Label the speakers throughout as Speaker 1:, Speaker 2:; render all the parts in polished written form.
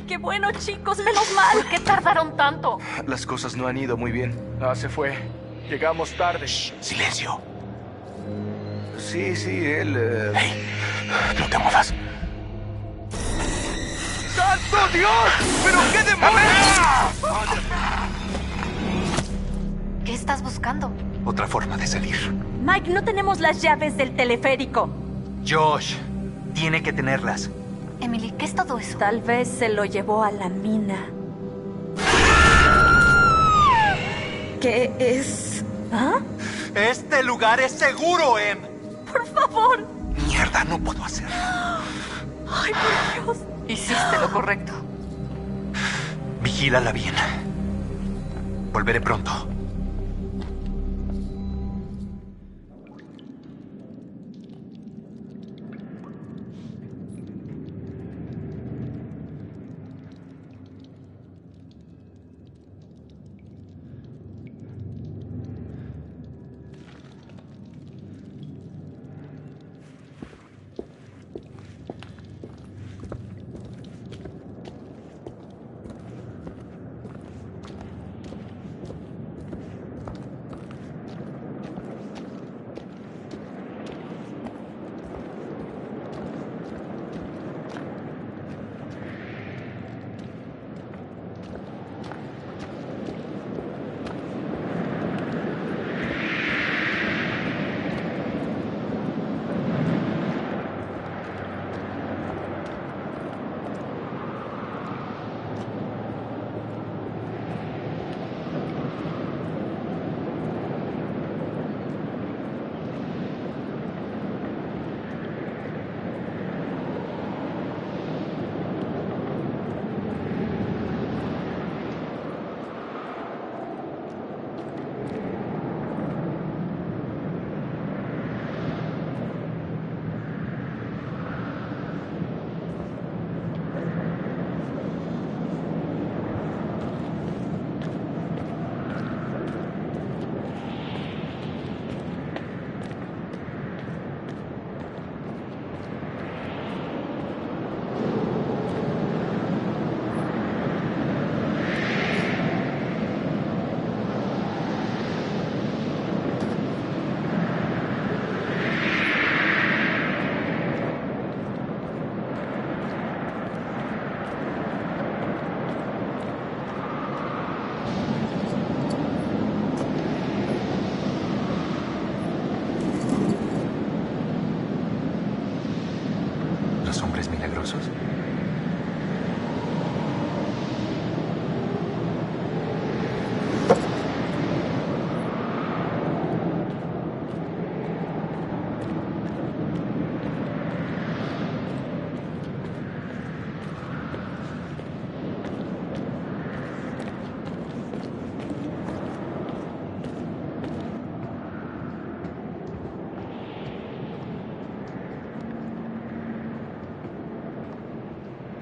Speaker 1: ¡Qué bueno, chicos! ¡Menos mal!
Speaker 2: ¿Por qué tardaron tanto?
Speaker 3: Las cosas no han ido muy bien.
Speaker 4: Se fue. Llegamos tarde.
Speaker 5: Shh, silencio.
Speaker 3: Sí, él...
Speaker 5: Hey, no te muevas.
Speaker 3: ¡Santo Dios! ¡Pero qué demonios!
Speaker 2: ¿Qué estás buscando?
Speaker 5: Otra forma de salir.
Speaker 1: Mike, no tenemos las llaves del teleférico.
Speaker 6: Josh, tiene que tenerlas.
Speaker 2: Emily, ¿qué es todo eso?
Speaker 1: Tal vez se lo llevó a la mina. ¿Qué es? ¿Ah?
Speaker 6: Este lugar es seguro, Em.
Speaker 1: ¡Por favor!
Speaker 5: Mierda, no puedo hacerlo.
Speaker 1: ¡Ay, por Dios!
Speaker 2: Hiciste lo correcto.
Speaker 5: Vigílala bien. Volveré pronto. ¿Los hombres milagrosos?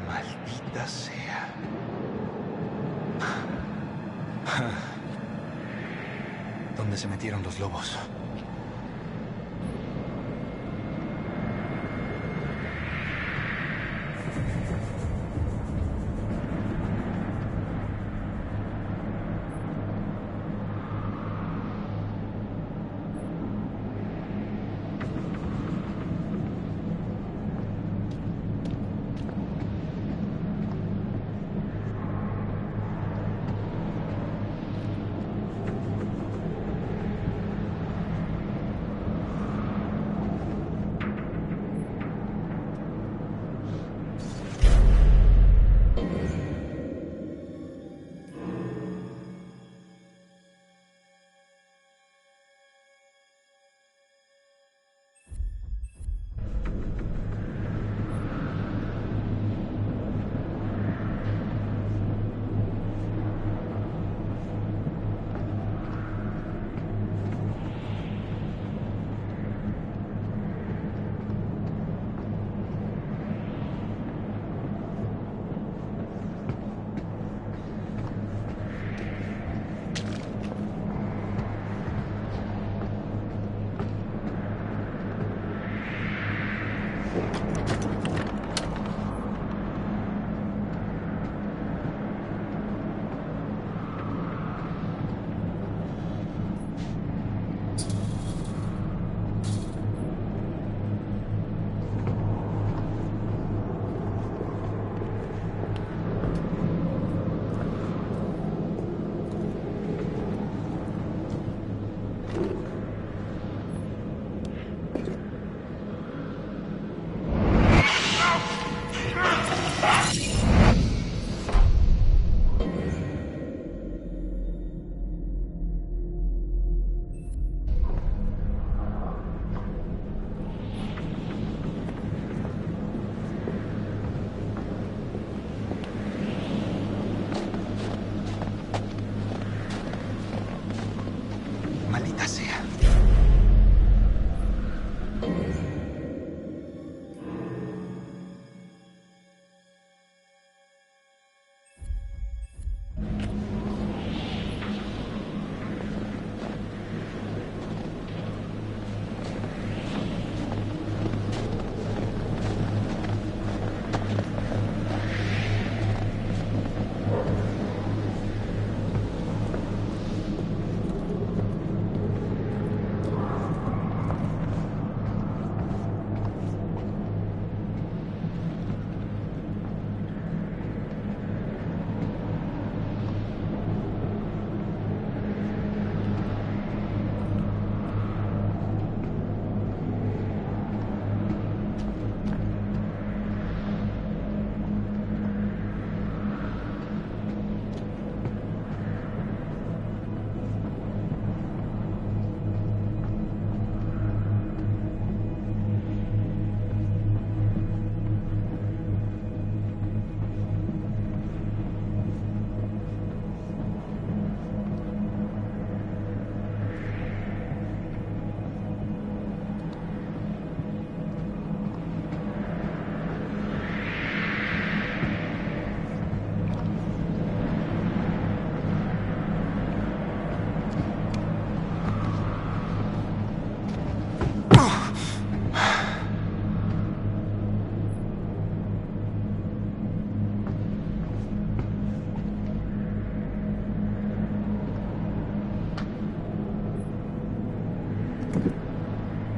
Speaker 5: Maldita sea. ¿Dónde se metieron los lobos? Maldita sea.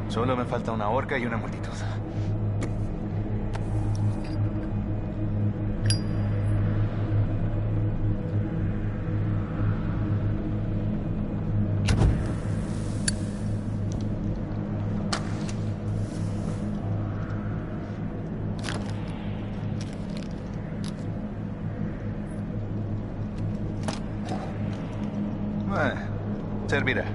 Speaker 5: Solo me falta una horca y una multitud. Servirá.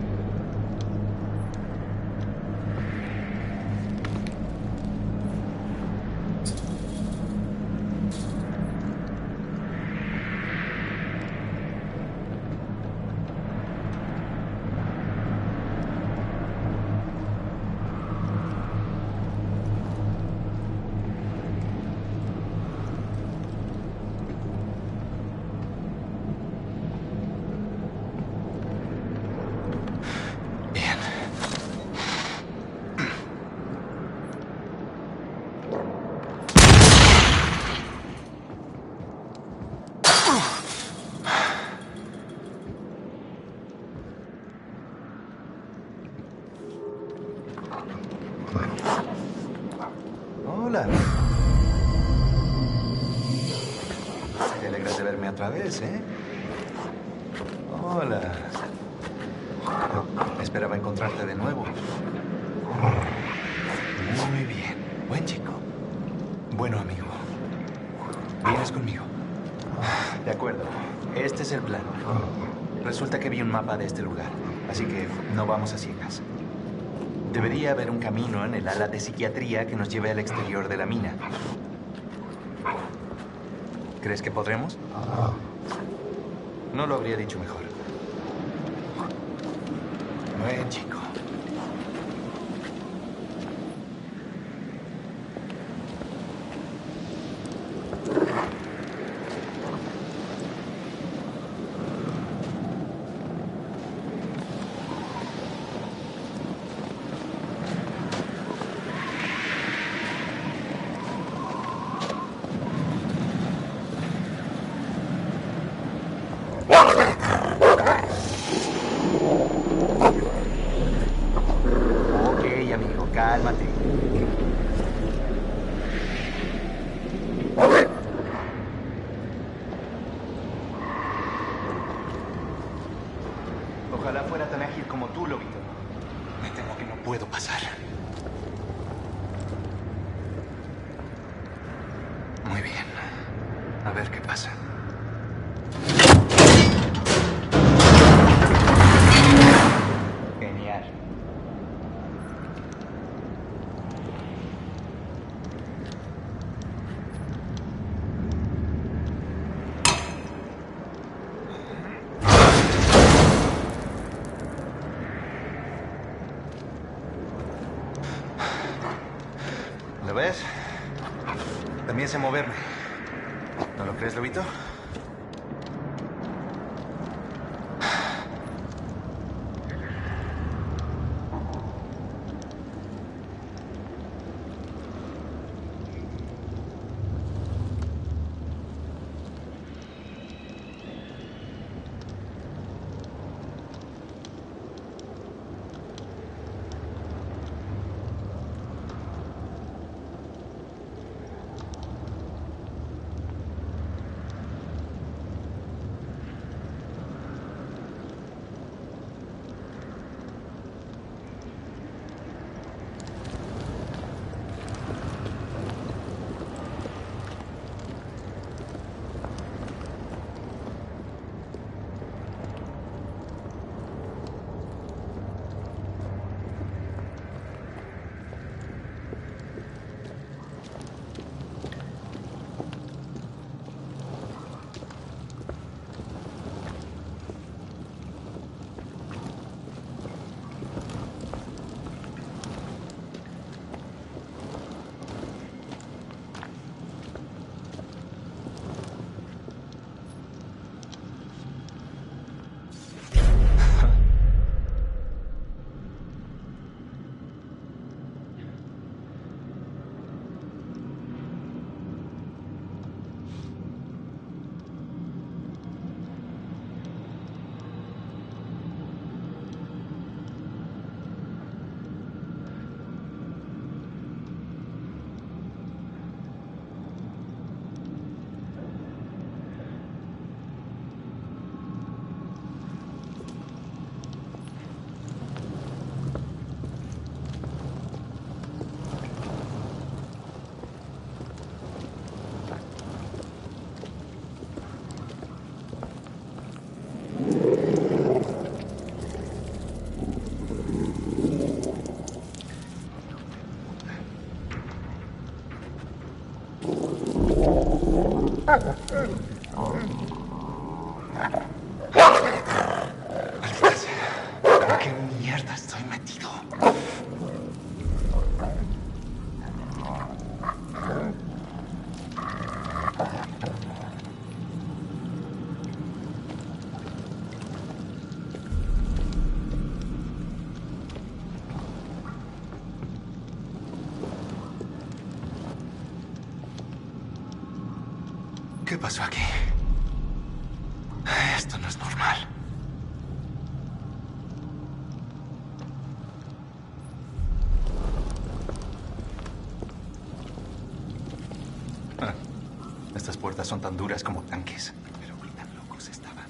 Speaker 5: Hola. Te alegras de verme otra vez, ¿eh? Hola. Esperaba encontrarte de nuevo. Muy bien. Buen chico. Bueno, amigo. ¿Vienes conmigo? De acuerdo. Este es el plan. Resulta que vi un mapa de este lugar, así que no vamos a ciegas. Debería haber un camino en el ala de psiquiatría que nos lleve al exterior de la mina. ¿Crees que podremos? No lo habría dicho mejor. Buen chico. Cálmate. Ojalá fuera tan ágil como tú, lobito. Me temo que no puedo pasar. Muy bien. A ver qué pasa. Genial. ¿Lo ves? También sé moverme. ¿No lo crees, lobito? Maldita sea. ¿En qué mierda estoy metido? ¿Qué pasó aquí? Esto no es normal. Estas puertas son tan duras como tanques. Pero qué tan locos estaban.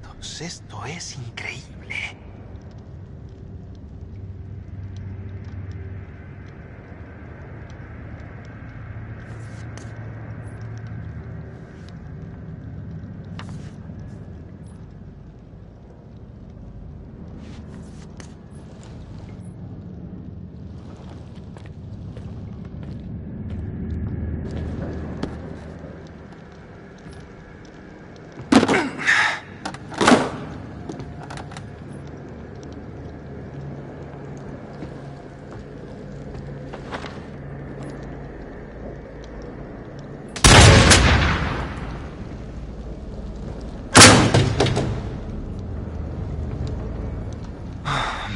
Speaker 5: conciertos. Esto es increíble.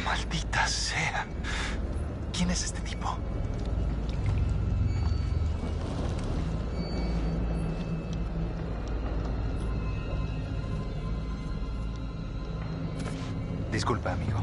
Speaker 5: Maldita sea. ¿Quién es este tipo? Disculpa, amigo.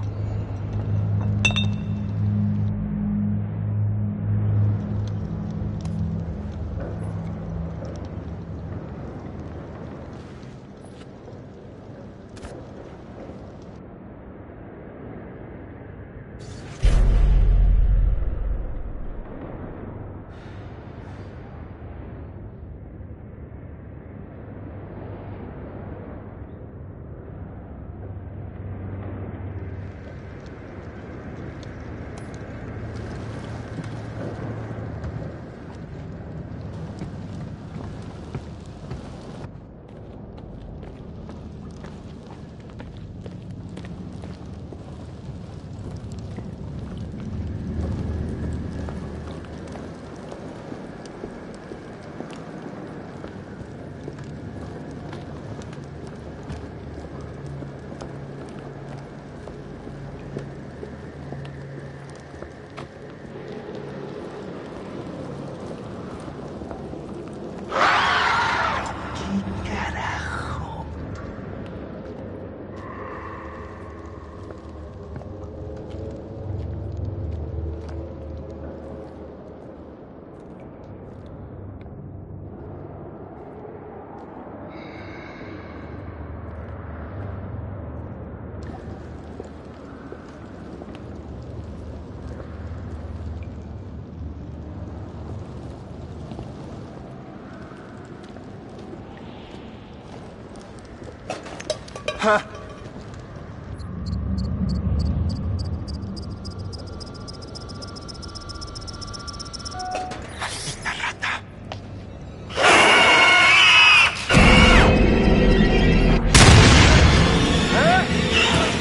Speaker 5: Maldita rata.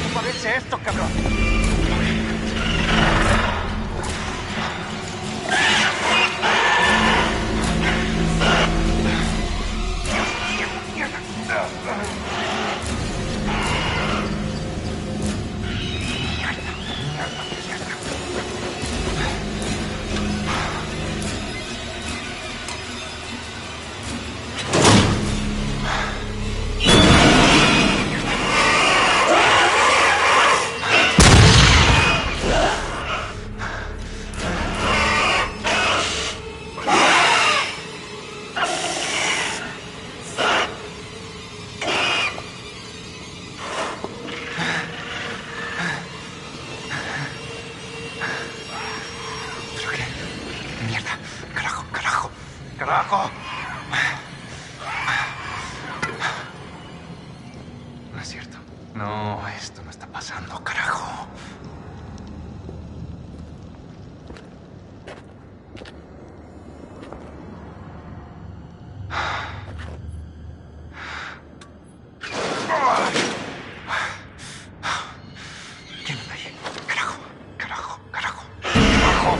Speaker 4: ¿Qué parece esto, cabrón?
Speaker 5: ¡Carajo! No es cierto. No, esto no está pasando, carajo. ¿Quién está ahí? Carajo, carajo, carajo. ¡Carajo!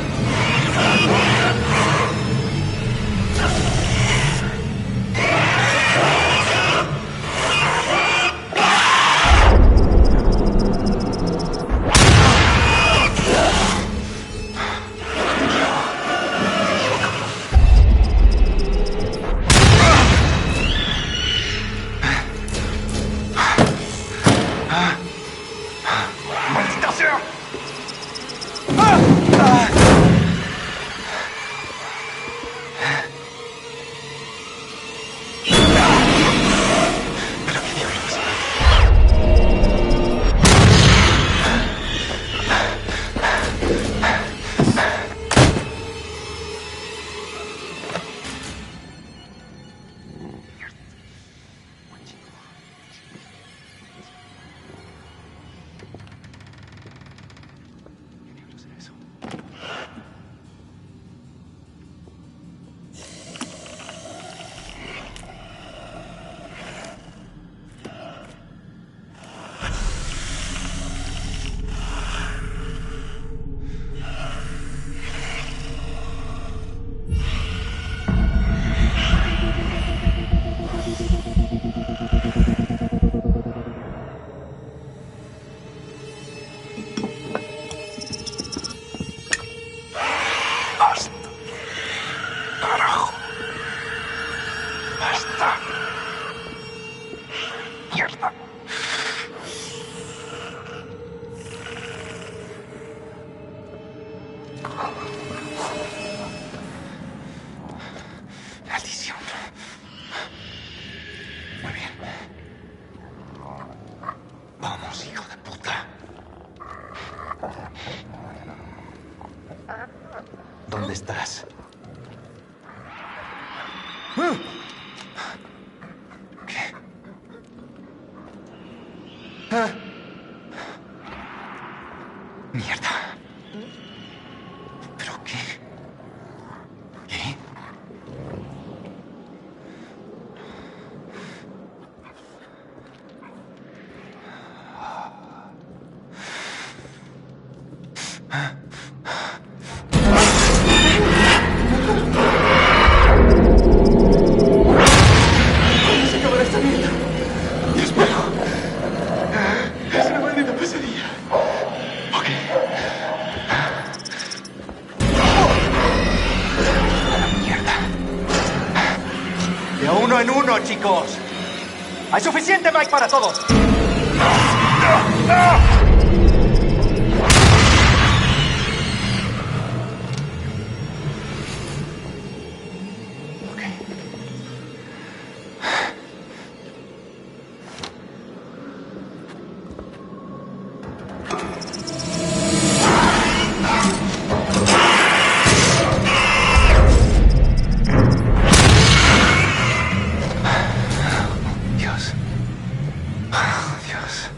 Speaker 5: ¡Maldita sea! ¿Pero qué diablos? estás. ¿Qué? Mierda. ¿Pero qué? ¿Qué?
Speaker 3: Se acabará esta mierda. Dios mío. Es una maldita pesadilla. Ok.
Speaker 6: De uno en uno, chicos. Hay suficiente Mike para todos.
Speaker 5: Dios. Dios.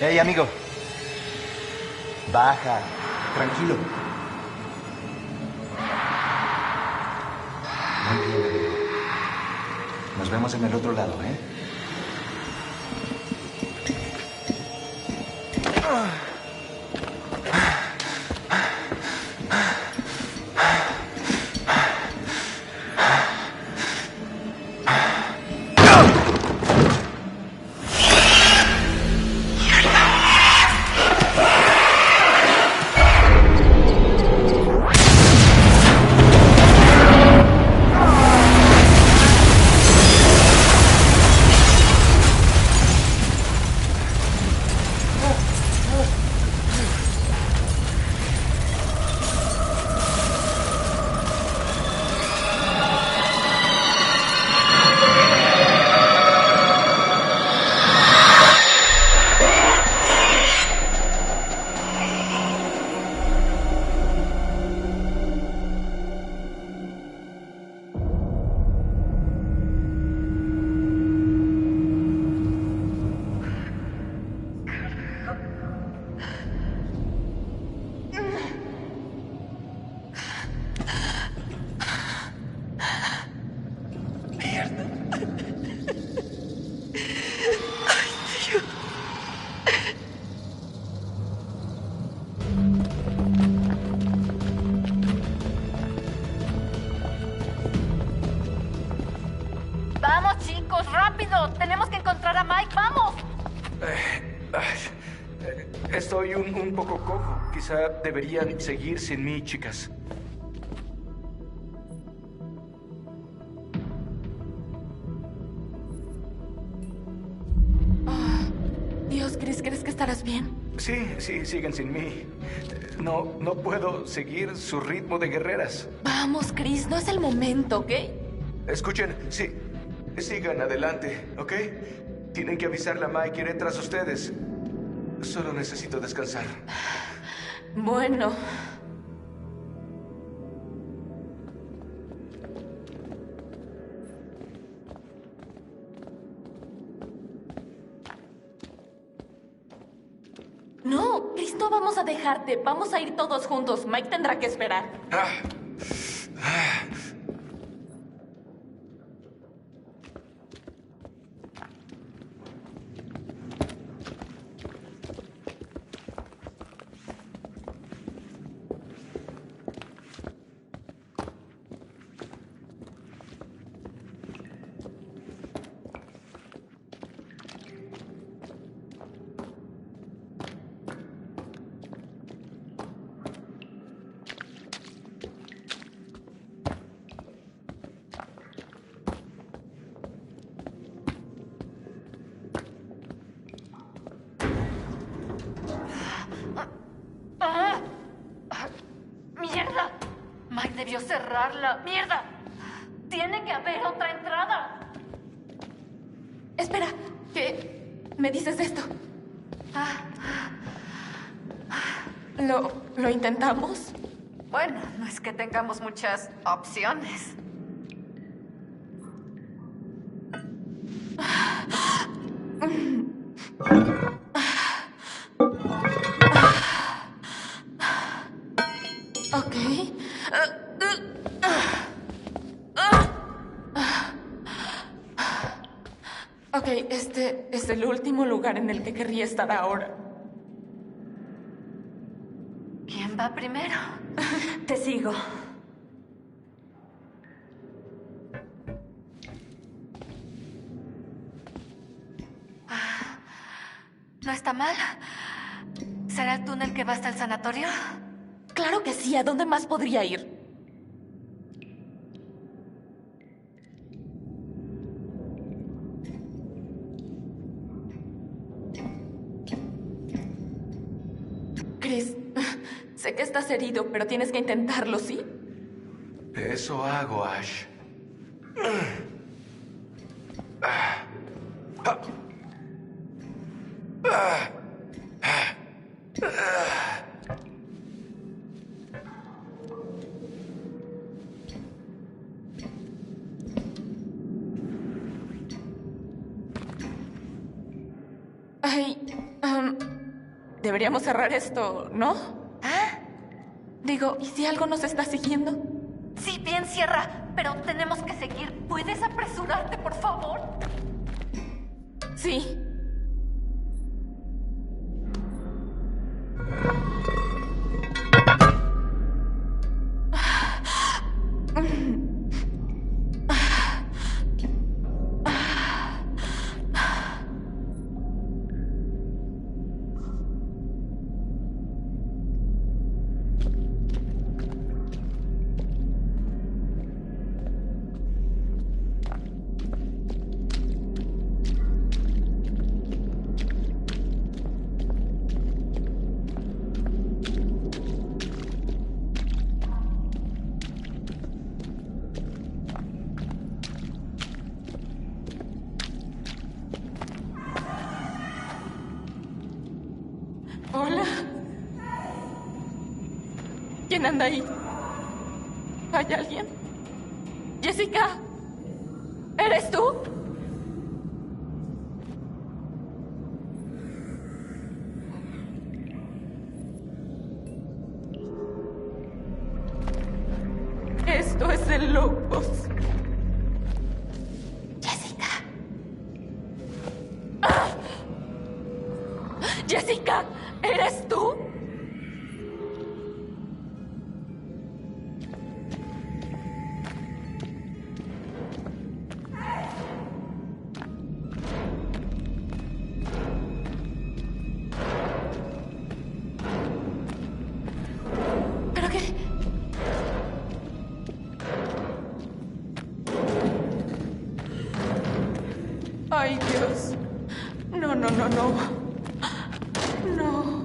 Speaker 5: Hey, amigo. Baja. Tranquilo. Muy bien, amigo. Nos vemos en el otro lado, ¿eh?
Speaker 2: Vamos, chicos, rápido. Tenemos que encontrar a Mike. ¡Vamos!
Speaker 6: Estoy un poco cojo. Quizá deberían seguir sin mí, chicas.
Speaker 1: Dios, Chris, ¿crees que estarás bien?
Speaker 6: Sí, siguen sin mí. No puedo seguir su ritmo de guerreras.
Speaker 1: Vamos, Chris, no es el momento, ¿ok?
Speaker 6: Escuchen, sí, sigan adelante, ¿ok? Tienen que avisarle a Mike, iré tras ustedes. Solo necesito descansar.
Speaker 1: Bueno. No, Chris, no vamos a dejarte. Vamos a ir todos juntos. Mike tendrá que esperar.
Speaker 2: ¡Mierda! Mike debió cerrarla. ¡Mierda! Tiene que haber otra entrada.
Speaker 1: Espera, ¿qué me dices de esto? ¿Lo intentamos?
Speaker 2: Bueno, no es que tengamos muchas opciones.
Speaker 1: Ok. Ok, este es el último lugar en el que querría estar ahora.
Speaker 2: ¿Quién va primero?
Speaker 1: Te sigo.
Speaker 2: No está mal. ¿Será el túnel que va hasta el sanatorio?
Speaker 1: Claro que sí. ¿A dónde más podría ir? Chris, sé que estás herido, pero tienes que intentarlo, ¿sí?
Speaker 6: Eso hago, Ash.
Speaker 1: Ay, Deberíamos cerrar esto, ¿no?
Speaker 2: ¿Ah?
Speaker 1: Digo, ¿y si algo nos está siguiendo?
Speaker 2: Sí, bien, cierra. Pero tenemos que seguir. ¿Puedes apresurarte, por favor?
Speaker 1: Sí. Hola. ¿Quién anda ahí? ¿Hay alguien? Jessica, ¿eres tú? Esto es de locos. Jessica. ¡Ah! Jessica, ¿eres tú? ¿Pero qué? Ay, Dios. No, no, no, no. No.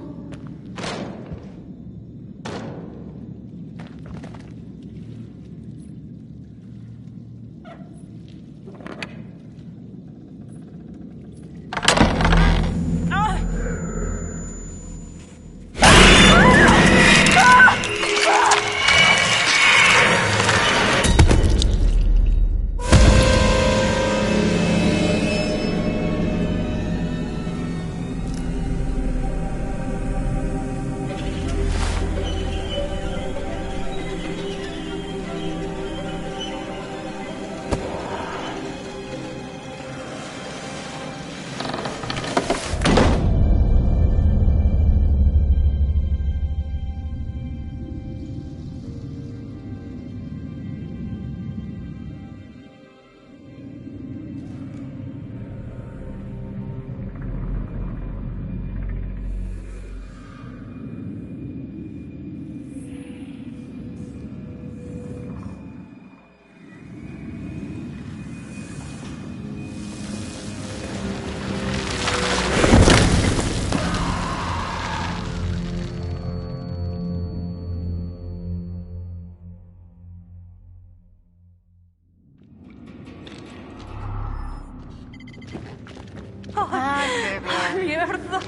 Speaker 2: ¡Mierda!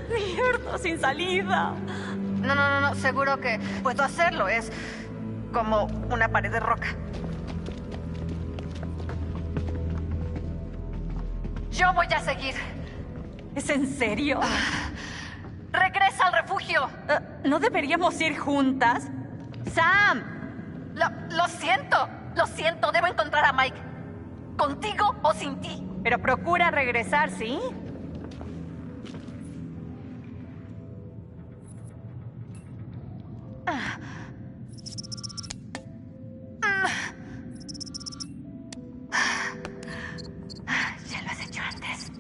Speaker 2: ¡Mierda! ¡Sin salida! No. Seguro que puedo hacerlo. Es como una pared de roca. Yo voy a seguir.
Speaker 7: ¿Es en serio?
Speaker 2: ¡Regresa al refugio!
Speaker 7: ¿No deberíamos ir juntas? ¡Sam!
Speaker 2: Lo siento. Debo encontrar a Mike. ¿Contigo o sin ti?
Speaker 7: Pero procura regresar, ¿sí?
Speaker 2: Ya lo has hecho antes.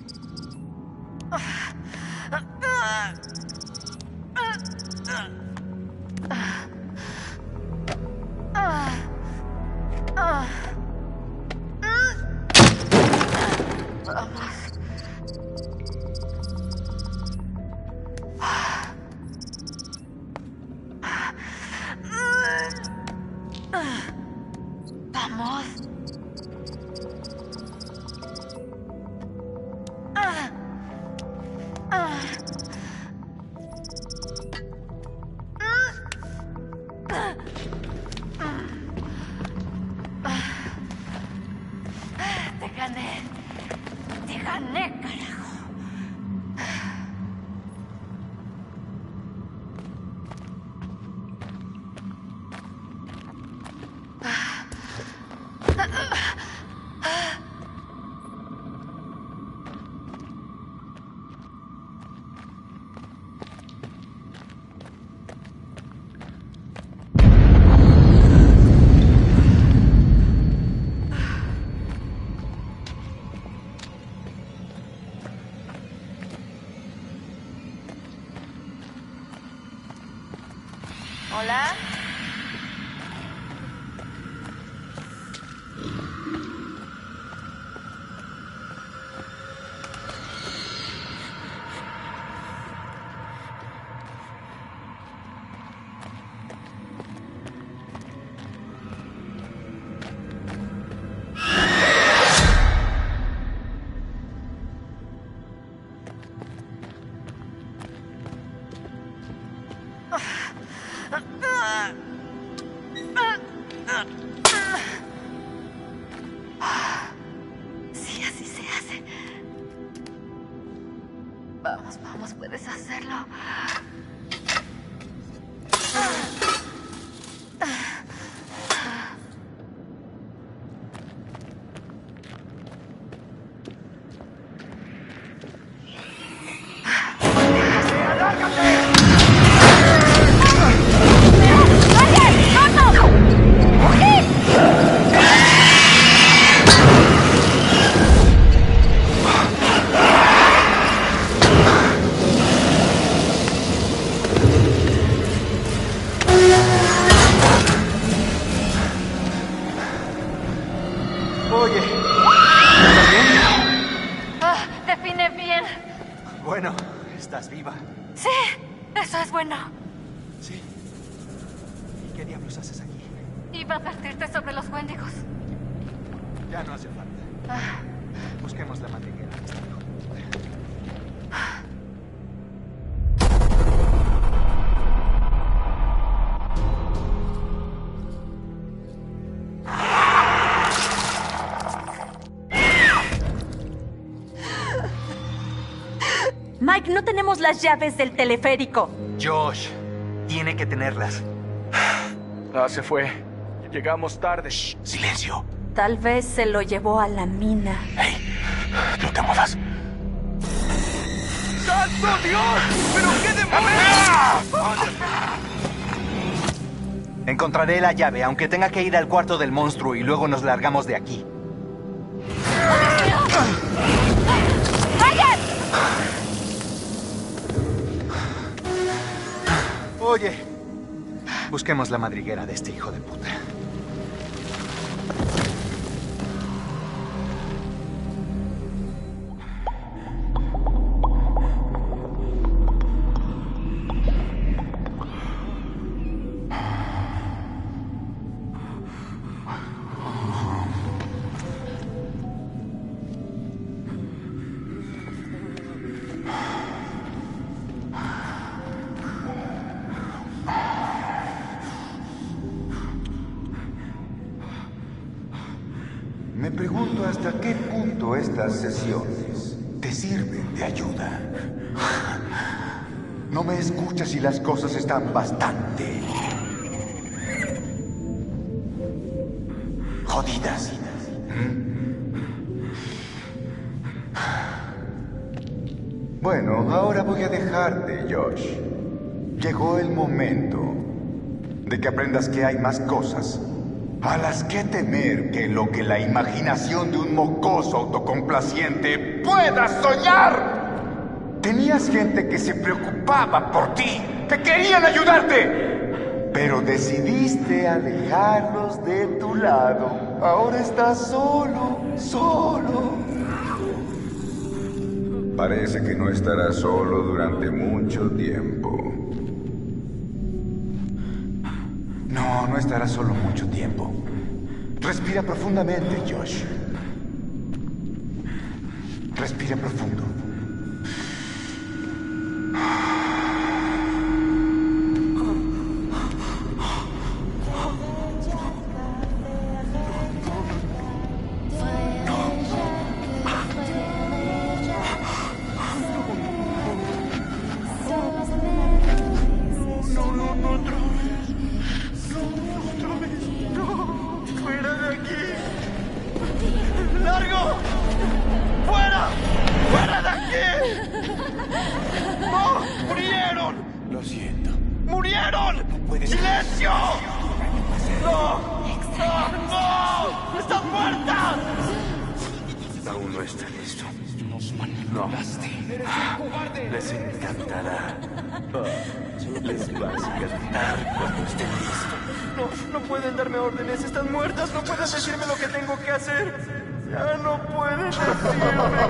Speaker 2: Vamos. Te gané, carajo. ¿Ya? Sí, así se hace. Vamos, vamos, puedes hacerlo.
Speaker 5: Oye,
Speaker 2: Define bien.
Speaker 5: bueno, estás viva.
Speaker 2: Sí, eso es bueno.
Speaker 5: Sí. ¿Y qué diablos haces aquí?
Speaker 2: Iba a advertirte sobre los Wendigos.
Speaker 5: Ya no hace falta. Busquemos la madriguera de este hijo.
Speaker 7: Mike, no tenemos las llaves del teleférico.
Speaker 5: Josh, tiene que tenerlas.
Speaker 6: Se fue. Llegamos tarde.
Speaker 5: Shh, silencio.
Speaker 7: Tal vez se lo llevó a la mina.
Speaker 5: Hey, no te muevas.
Speaker 6: ¡Santo Dios! ¡Pero qué demonios!
Speaker 5: Encontraré la llave, aunque tenga que ir al cuarto del monstruo y luego nos largamos de aquí. Oye, busquemos la madriguera de este hijo de puta.
Speaker 8: Me pregunto hasta qué punto estas sesiones te sirven de ayuda. No me escuchas y las cosas están bastante jodidas. Bueno, ahora voy a dejarte, Josh. Llegó el momento de que aprendas que hay más cosas a las que temer que lo que la imaginación de un mocoso autocomplaciente pueda soñar. Tenías gente que se preocupaba por ti, que querían ayudarte, pero decidiste alejarlos de tu lado. Ahora estás solo, solo. Parece que no estarás solo durante mucho tiempo. No, no estarás solo mucho tiempo. Respira profundamente, Josh. Respira profundo.
Speaker 5: Lo siento.
Speaker 6: ¡Murieron!
Speaker 5: No puedes...
Speaker 6: ¡Silencio! ¡No! ¡No! ¡No! ¡Están muertas!
Speaker 5: Aún no está listo.
Speaker 6: No
Speaker 5: Nos manipulaste.
Speaker 6: ¡Eres un cobarde! Les encantará. Les va a encantar cuando estén listos. No pueden darme órdenes. Están muertas. No pueden decirme lo que tengo que hacer. Ya no pueden decirme qué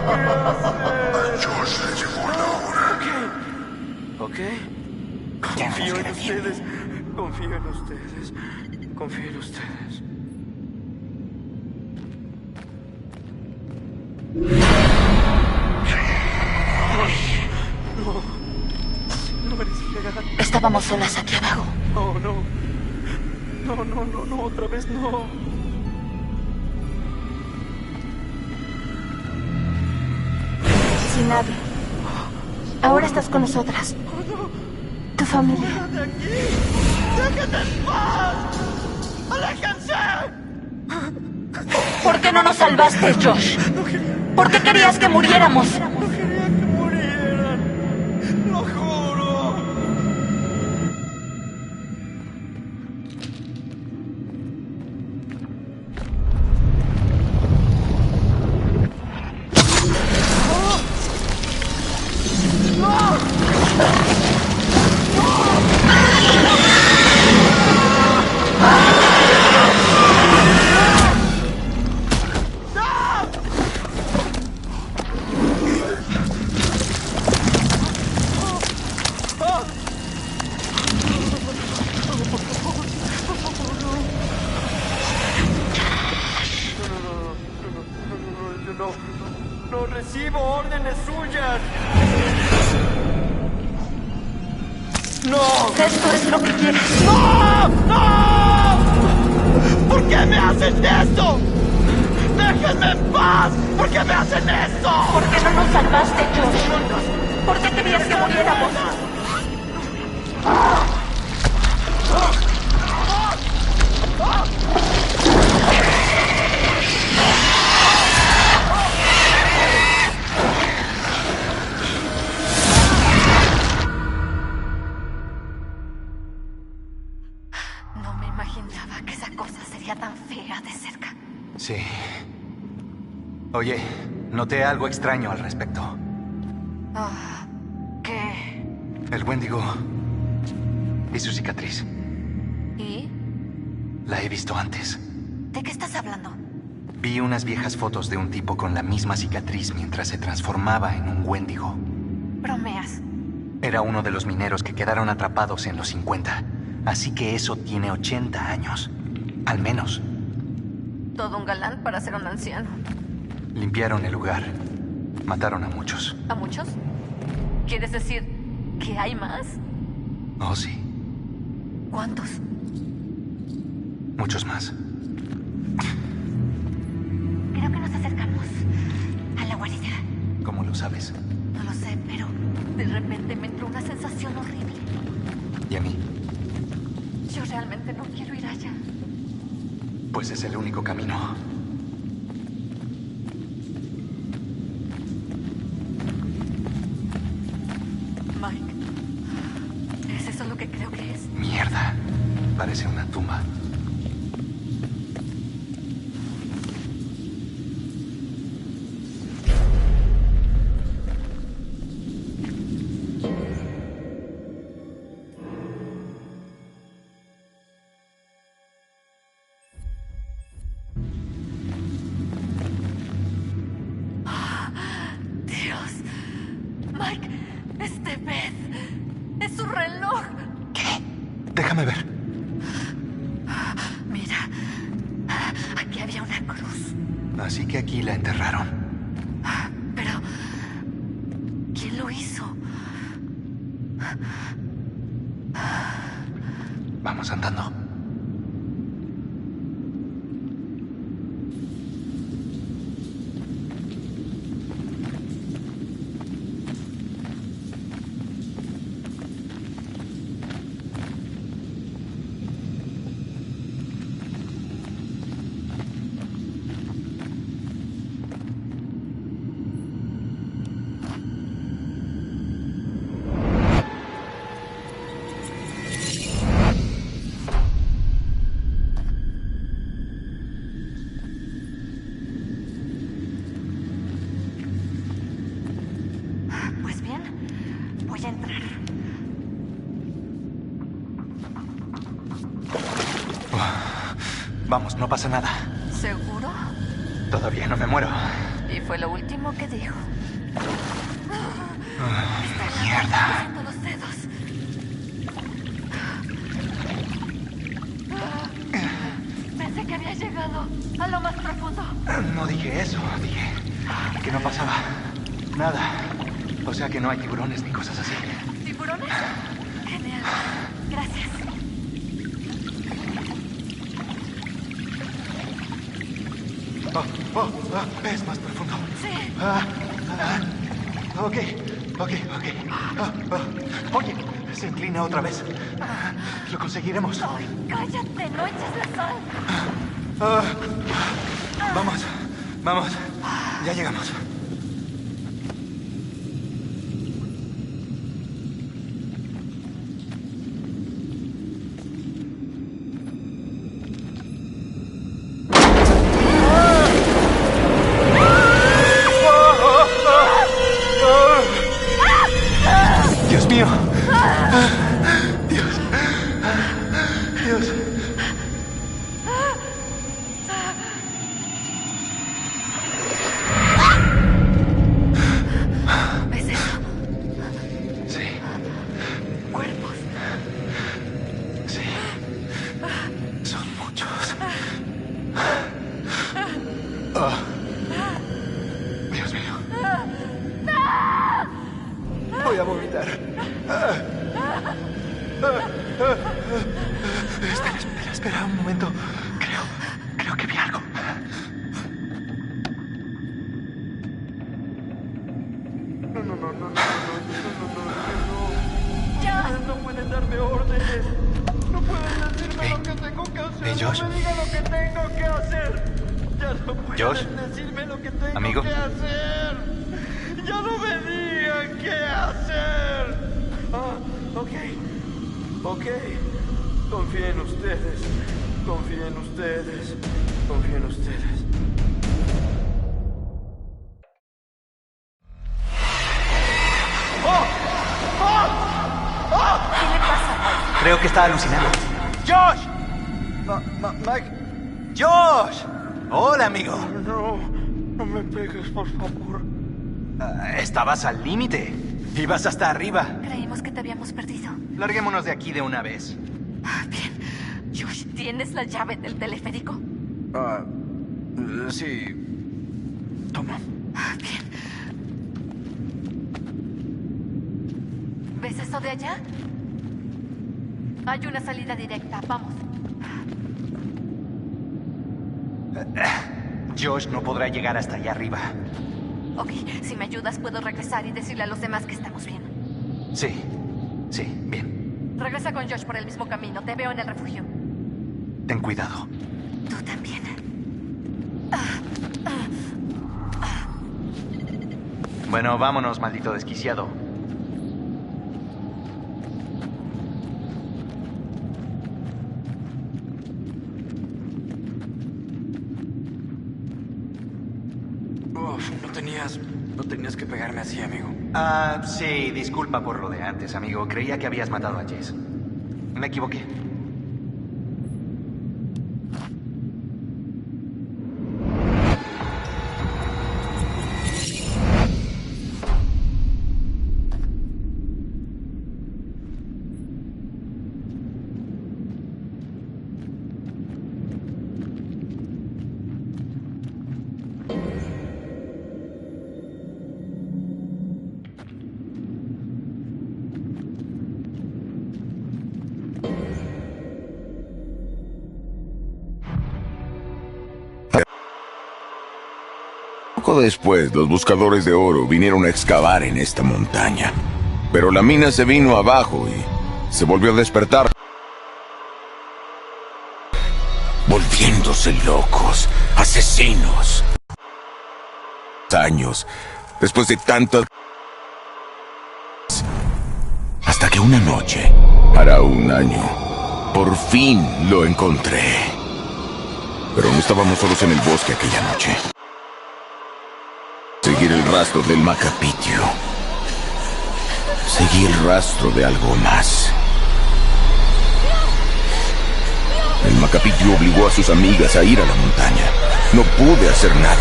Speaker 6: hacer.
Speaker 8: George le llegó la hora.
Speaker 6: Ok. Confío en ustedes. Confío en ustedes. Confío en ustedes. No eres real.
Speaker 7: Estábamos solas aquí abajo.
Speaker 6: Oh, no, otra vez no.
Speaker 7: Sin nadie. Ahora estás con nosotras. Tu familia.
Speaker 6: ¡De aquí! ¡Déjenme en paz! ¡Aléjense!
Speaker 7: ¿Por qué no nos salvaste, Josh? ¿Por qué querías que muriéramos?
Speaker 6: No quería que murieran. Lo juro. No recibo órdenes suyas. ¡No!
Speaker 7: Esto es lo que quieres.
Speaker 6: ¡No! ¡No! ¿Por qué me hacen esto? ¡Déjenme en paz! ¿Por qué me hacen esto?
Speaker 7: ¿Por qué no nos salvaste, Josh? ¿Por qué querías que muriéramos?
Speaker 2: No me imaginaba que esa cosa sería tan fea de cerca.
Speaker 5: Sí. Oye, noté algo extraño al respecto.
Speaker 2: ¿Qué?
Speaker 5: El Wendigo y su cicatriz.
Speaker 2: ¿Y?
Speaker 5: La he visto antes.
Speaker 2: ¿De qué estás hablando?
Speaker 5: Vi unas viejas fotos de un tipo con la misma cicatriz mientras se transformaba en un Wendigo.
Speaker 2: Bromeas.
Speaker 5: Era uno de los mineros que quedaron atrapados en los 50. Así que eso tiene 80 años. Al menos.
Speaker 2: Todo un galán para ser un anciano.
Speaker 5: Limpiaron el lugar. Mataron a muchos.
Speaker 2: ¿A muchos? ¿Quieres decir que hay más?
Speaker 5: Oh, sí.
Speaker 2: ¿Cuántos?
Speaker 5: Muchos más.
Speaker 2: Creo que nos acercamos a la guarida.
Speaker 5: ¿Cómo lo sabes?
Speaker 2: No lo sé, pero de repente me entró una sensación horrible.
Speaker 5: ¿Y a mí?
Speaker 2: Yo realmente no quiero ir allá.
Speaker 5: Pues es el único camino.
Speaker 2: Mike, ¿es eso lo que creo que es?
Speaker 5: Mierda. Parece una tumba.
Speaker 2: Dios. Mike, este Beth. Es su reloj.
Speaker 5: ¿Qué? Déjame ver.
Speaker 2: Mira, aquí había una cruz.
Speaker 5: Así que aquí la enterraron.
Speaker 2: Pero, ¿quién lo hizo?
Speaker 5: Vamos andando.
Speaker 2: voy a entrar.
Speaker 5: Vamos, no pasa nada.
Speaker 2: ¿Seguro?
Speaker 5: Todavía no me muero.
Speaker 2: Y fue lo último que dijo.
Speaker 5: Mierda.
Speaker 2: Usando los dedos. Pensé que había llegado a lo más profundo.
Speaker 5: No dije eso, dije que no pasaba nada. O sea que no hay tiburones ni cosas así.
Speaker 2: ¿Tiburones? Genial. Gracias.
Speaker 5: Es más profundo.
Speaker 2: Sí.
Speaker 5: Ok. Oye, se inclina otra vez. Lo conseguiremos.
Speaker 2: Ay, cállate, no eches la sal.
Speaker 5: Vamos. Ya llegamos. Dios mío. Dios.
Speaker 2: ¿Ves eso?
Speaker 5: Sí.
Speaker 2: Cuerpos.
Speaker 5: Sí. Son muchos. Dios mío. Voy a vomitar. Espera un momento. Creo que vi algo.
Speaker 6: No pueden darme órdenes. No pueden decirme lo que tengo que hacer.
Speaker 5: Josh.
Speaker 6: No me digan lo que tengo que hacer. Ya no pueden
Speaker 5: Josh.
Speaker 6: decirme lo que tengo
Speaker 5: Amigo.
Speaker 6: que hacer. Ya no me digan qué hacer. Ok. Confío en ustedes.
Speaker 5: Creo que está alucinando. ¡Josh!
Speaker 6: Mike.
Speaker 5: ¡Josh! Hola, amigo.
Speaker 6: No me pegues, por favor.
Speaker 5: Estabas al límite. Ibas hasta arriba.
Speaker 2: Creímos que te habíamos perdido.
Speaker 5: Larguémonos de aquí de una vez.
Speaker 2: Bien. Josh, ¿tienes la llave del teleférico?
Speaker 6: Sí. Toma.
Speaker 2: Bien. ¿Ves eso de allá? Hay una salida directa. Vamos.
Speaker 5: Josh no podrá llegar hasta allá arriba.
Speaker 2: Ok, si me ayudas puedo regresar y decirle a los demás que estamos bien.
Speaker 5: Sí, bien.
Speaker 2: Regresa con Josh por el mismo camino. Te veo en el refugio.
Speaker 5: Ten cuidado.
Speaker 2: Tú también.
Speaker 5: Bueno, vámonos, maldito desquiciado.
Speaker 6: No tenías que pegarme así, amigo.
Speaker 5: Sí, disculpa por lo de antes, amigo. Creía que habías matado a Jess. Me equivoqué.
Speaker 9: Poco después, los buscadores de oro vinieron a excavar en esta montaña. Pero la mina se vino abajo y se volvió a despertar, volviéndose locos, asesinos. Años, después de tantas... Hasta que una noche, hará un año, por fin lo encontré. Pero no estábamos solos en el bosque aquella noche. Seguir el rastro del Macapitio. Seguí el rastro de algo más. El Macapitio obligó a sus amigas a ir a la montaña. No pude hacer nada.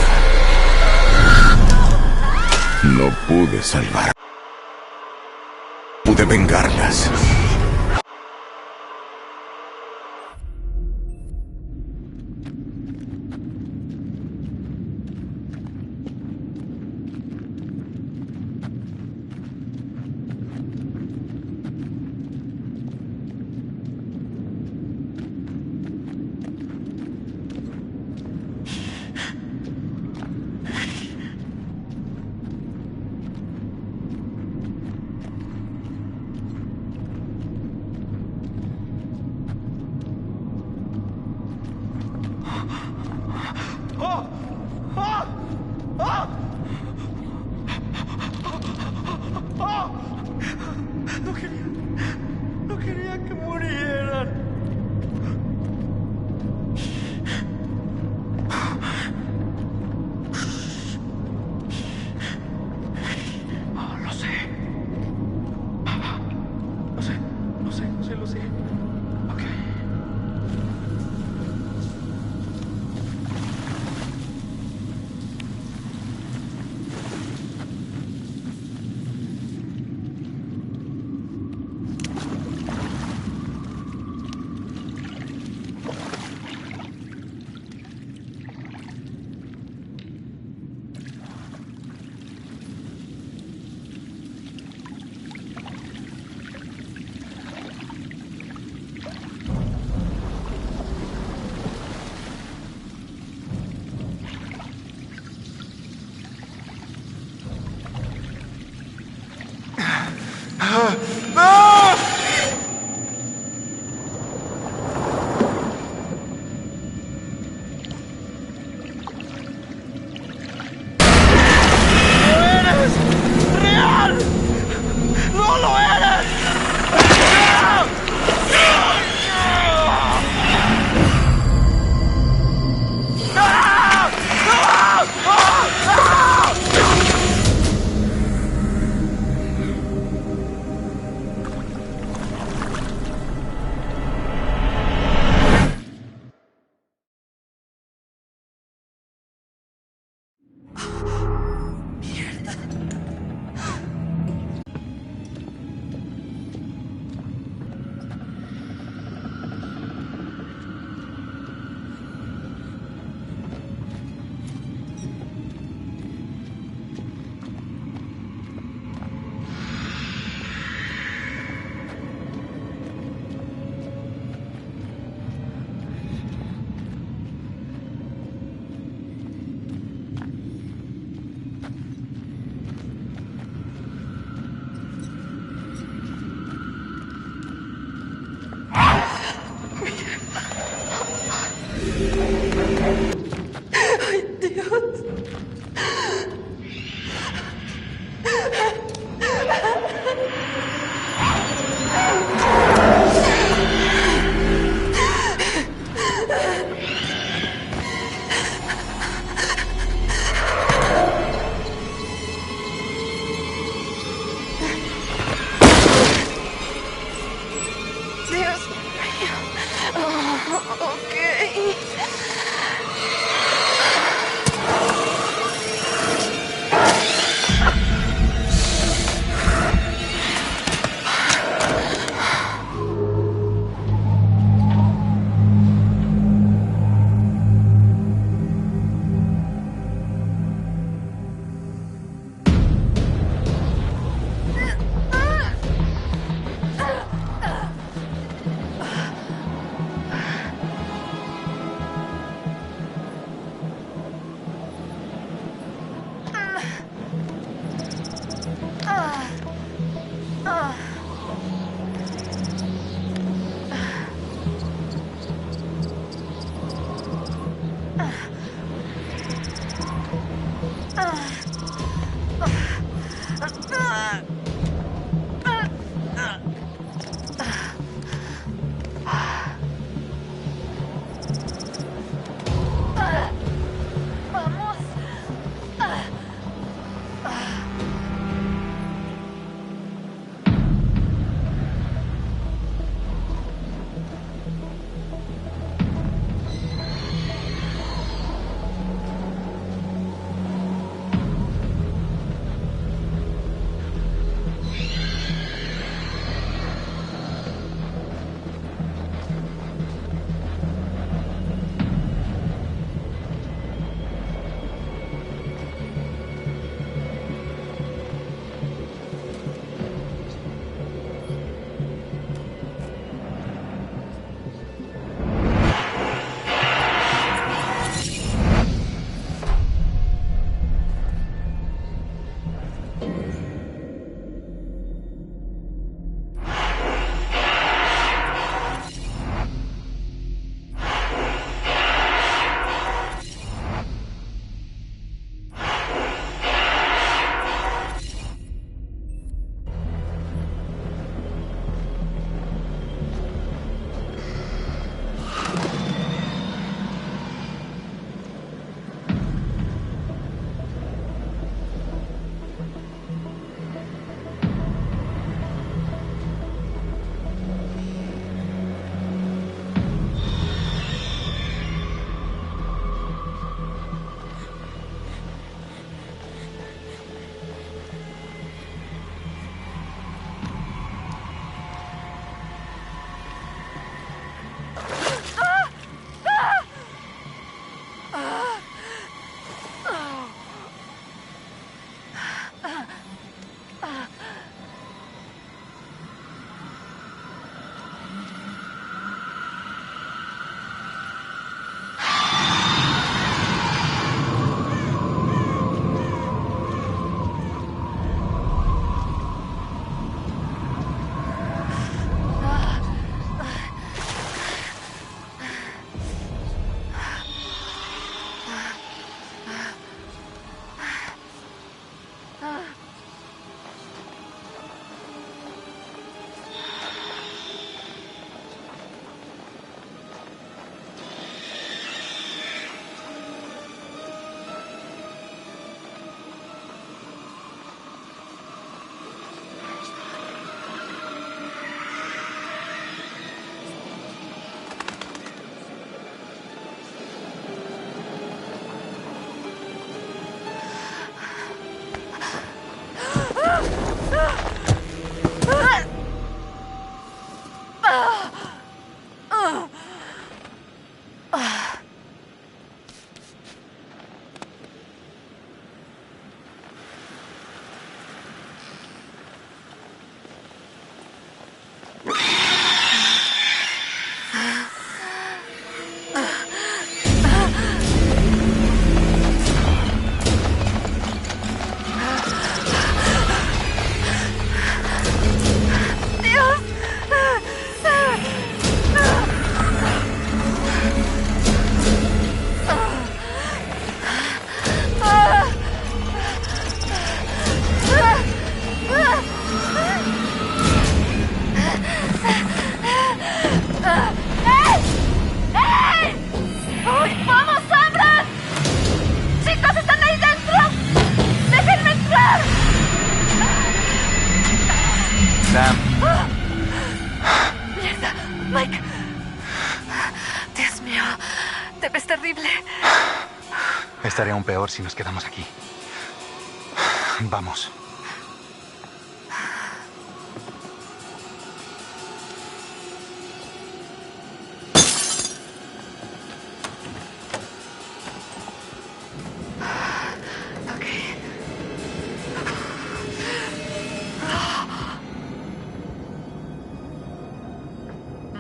Speaker 9: No pude salvar. Pude vengarlas.
Speaker 6: No quería que murieran. Lo sé. Lo sé. Ok.
Speaker 5: Sam.
Speaker 2: ¡Mierda! Mike. Dios mío. Te ves terrible.
Speaker 5: Estaré aún peor si nos quedamos aquí. Vamos.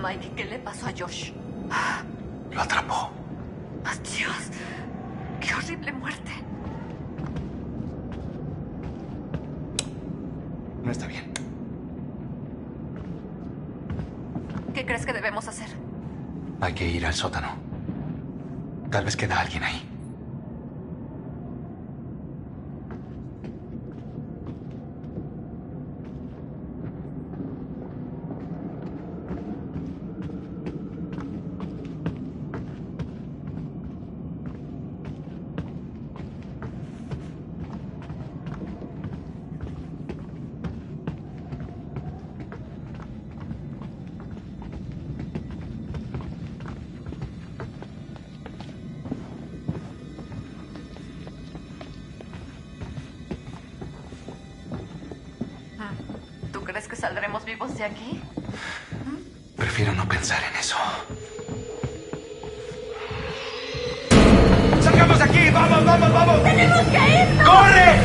Speaker 2: Mike, ¿qué le pasó a Josh?
Speaker 5: Lo atrapó.
Speaker 2: ¡Oh, Dios! ¡Qué horrible muerte!
Speaker 5: No está bien.
Speaker 2: ¿Qué crees que debemos hacer?
Speaker 5: Hay que ir al sótano. Tal vez queda alguien ahí.
Speaker 2: ¿Tú crees que saldremos vivos de aquí?
Speaker 5: Prefiero no pensar en eso.
Speaker 3: ¡Salgamos de aquí! ¡Vamos, vamos, vamos!
Speaker 2: ¡Tenemos que irnos!
Speaker 3: ¡Corre!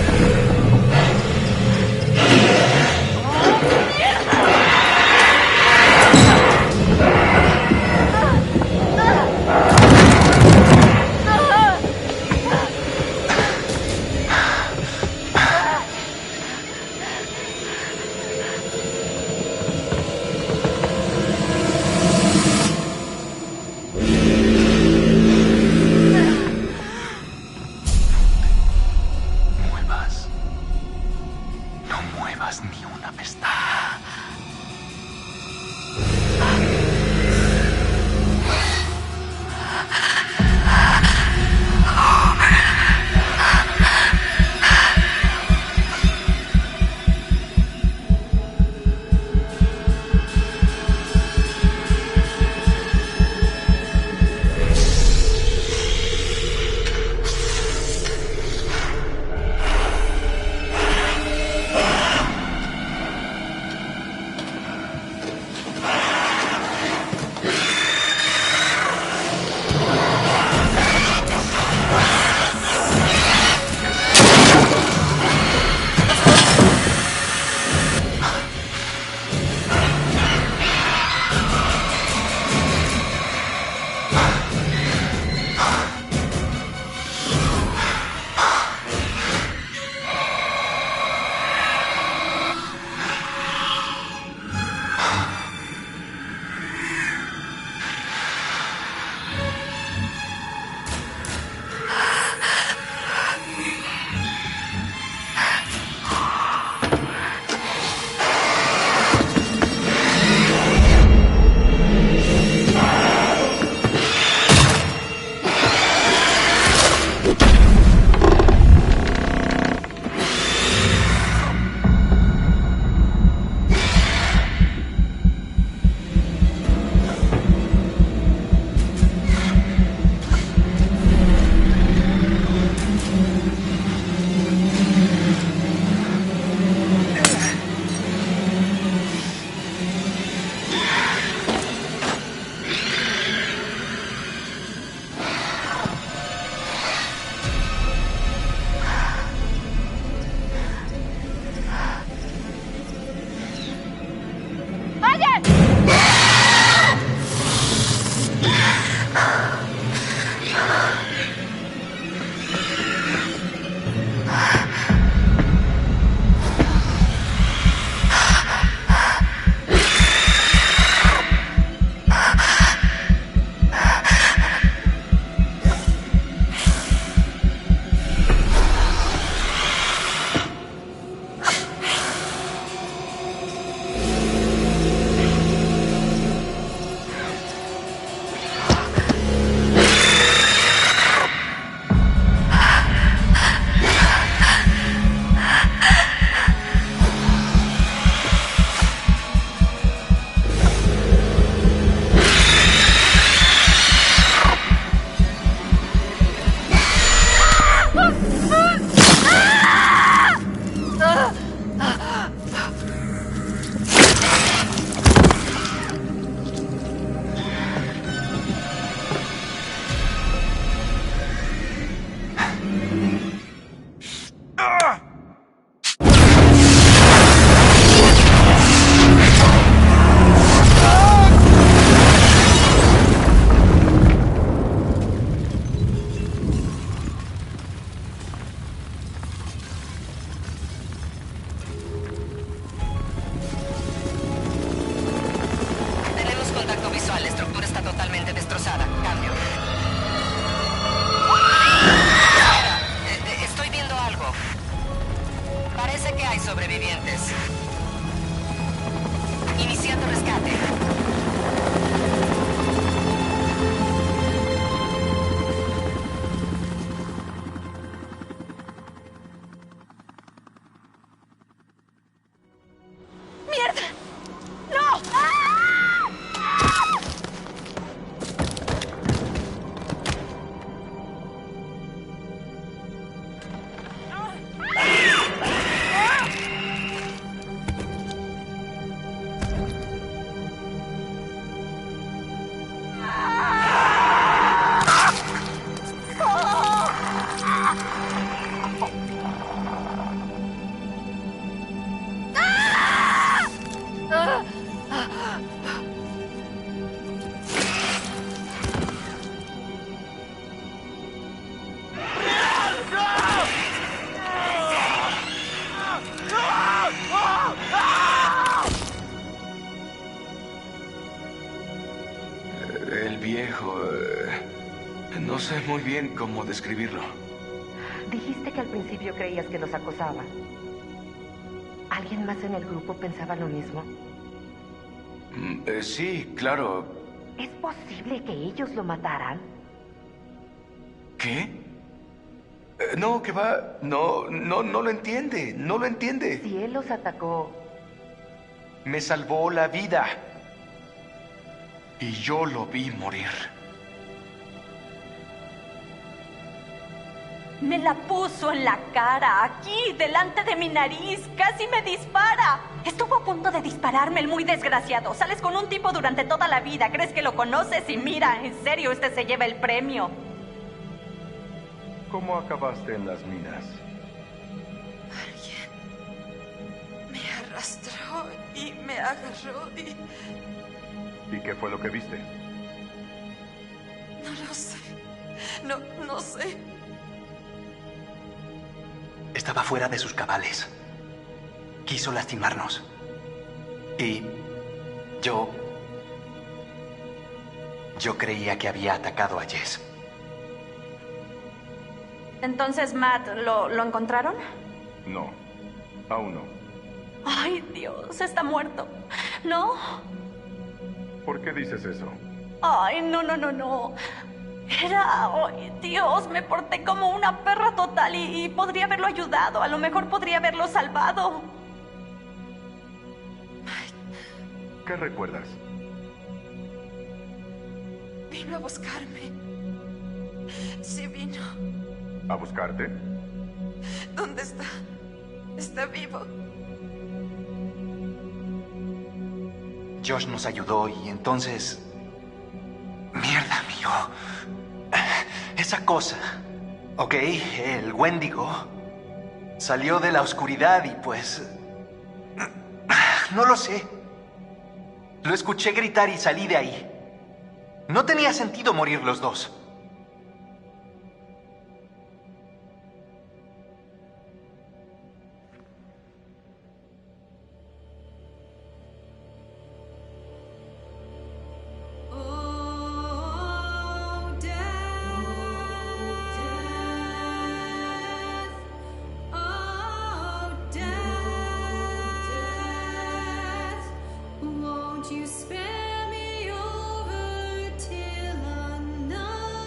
Speaker 2: sobrevivientes. Iniciando rescate. ¡Mierda! ¡No!
Speaker 3: El viejo... no sé muy bien cómo describirlo.
Speaker 2: Dijiste que al principio creías que los acosaba. ¿Alguien más en el grupo pensaba lo mismo?
Speaker 3: Sí, claro.
Speaker 2: ¿Es posible que ellos lo mataran?
Speaker 3: ¿Qué? No, que va... No lo entiende. No lo entiende.
Speaker 2: Si él los atacó...
Speaker 3: Me salvó la vida. Y yo lo vi morir.
Speaker 10: Me la puso en la cara, aquí, delante de mi nariz. Casi me dispara. Estuvo a punto de dispararme, el muy desgraciado. Sales con un tipo durante toda la vida. ¿Crees que lo conoces? Y mira, en serio, este se lleva el premio.
Speaker 6: ¿Cómo acabaste en las minas?
Speaker 1: Alguien me arrastró y me agarró y...
Speaker 6: ¿Y qué fue lo que viste?
Speaker 1: No lo sé. No sé.
Speaker 5: Estaba fuera de sus cabales. Quiso lastimarnos. Y yo creía que había atacado a Jess.
Speaker 10: Entonces, Matt, ¿lo encontraron?
Speaker 6: No, aún no.
Speaker 10: Ay, Dios, está muerto. ¿No?
Speaker 6: ¿Por qué dices eso?
Speaker 10: Ay, no. Ay, Dios, me porté como una perra total y podría haberlo ayudado. A lo mejor podría haberlo salvado.
Speaker 6: ¿Qué recuerdas?
Speaker 1: Vino a buscarme. Sí vino.
Speaker 6: ¿A buscarte?
Speaker 1: ¿Dónde está? ¿Está vivo?
Speaker 5: Josh nos ayudó y entonces... Mierda, amigo. Esa cosa, ¿ok? El Wendigo salió de la oscuridad y pues... No lo sé. Lo escuché gritar y salí de ahí. No tenía sentido morir los dos.
Speaker 11: You spare me over till another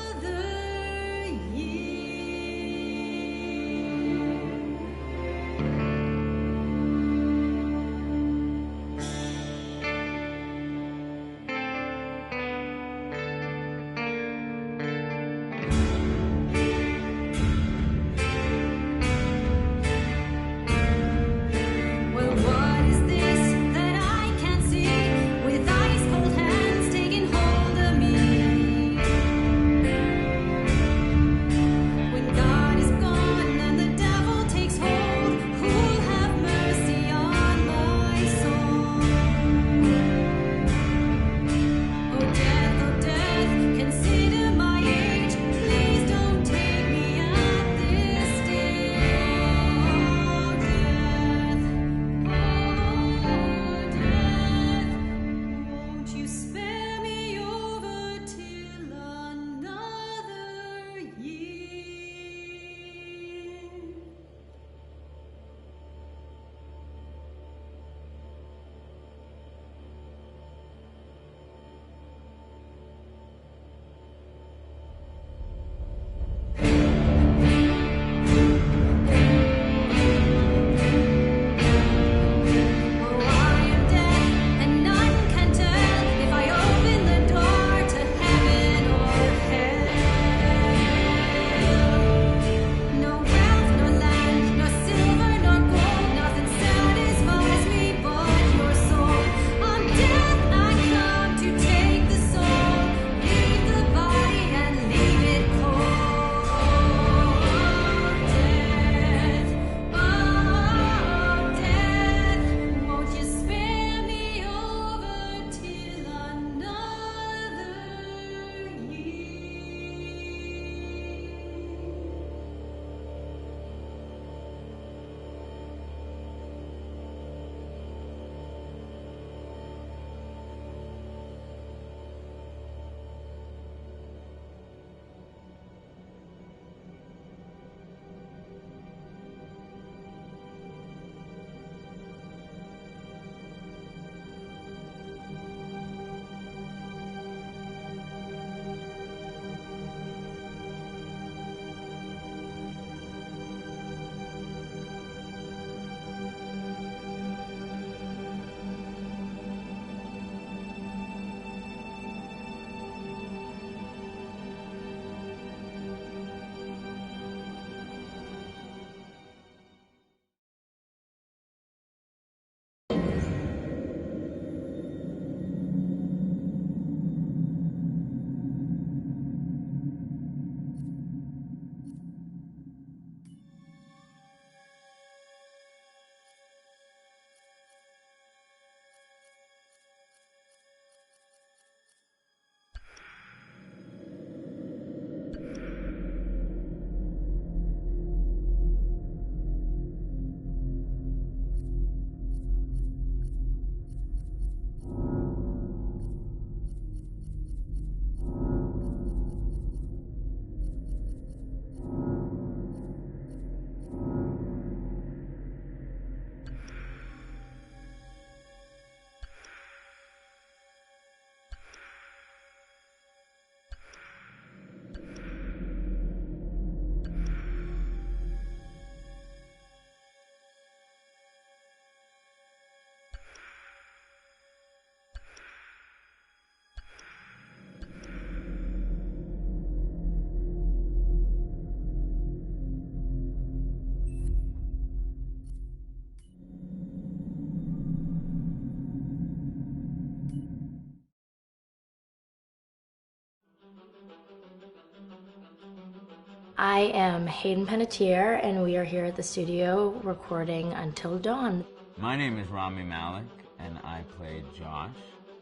Speaker 11: I am Hayden Panettiere, and we are here at the studio recording Until Dawn.
Speaker 12: My name is Rami Malek, and I played Josh.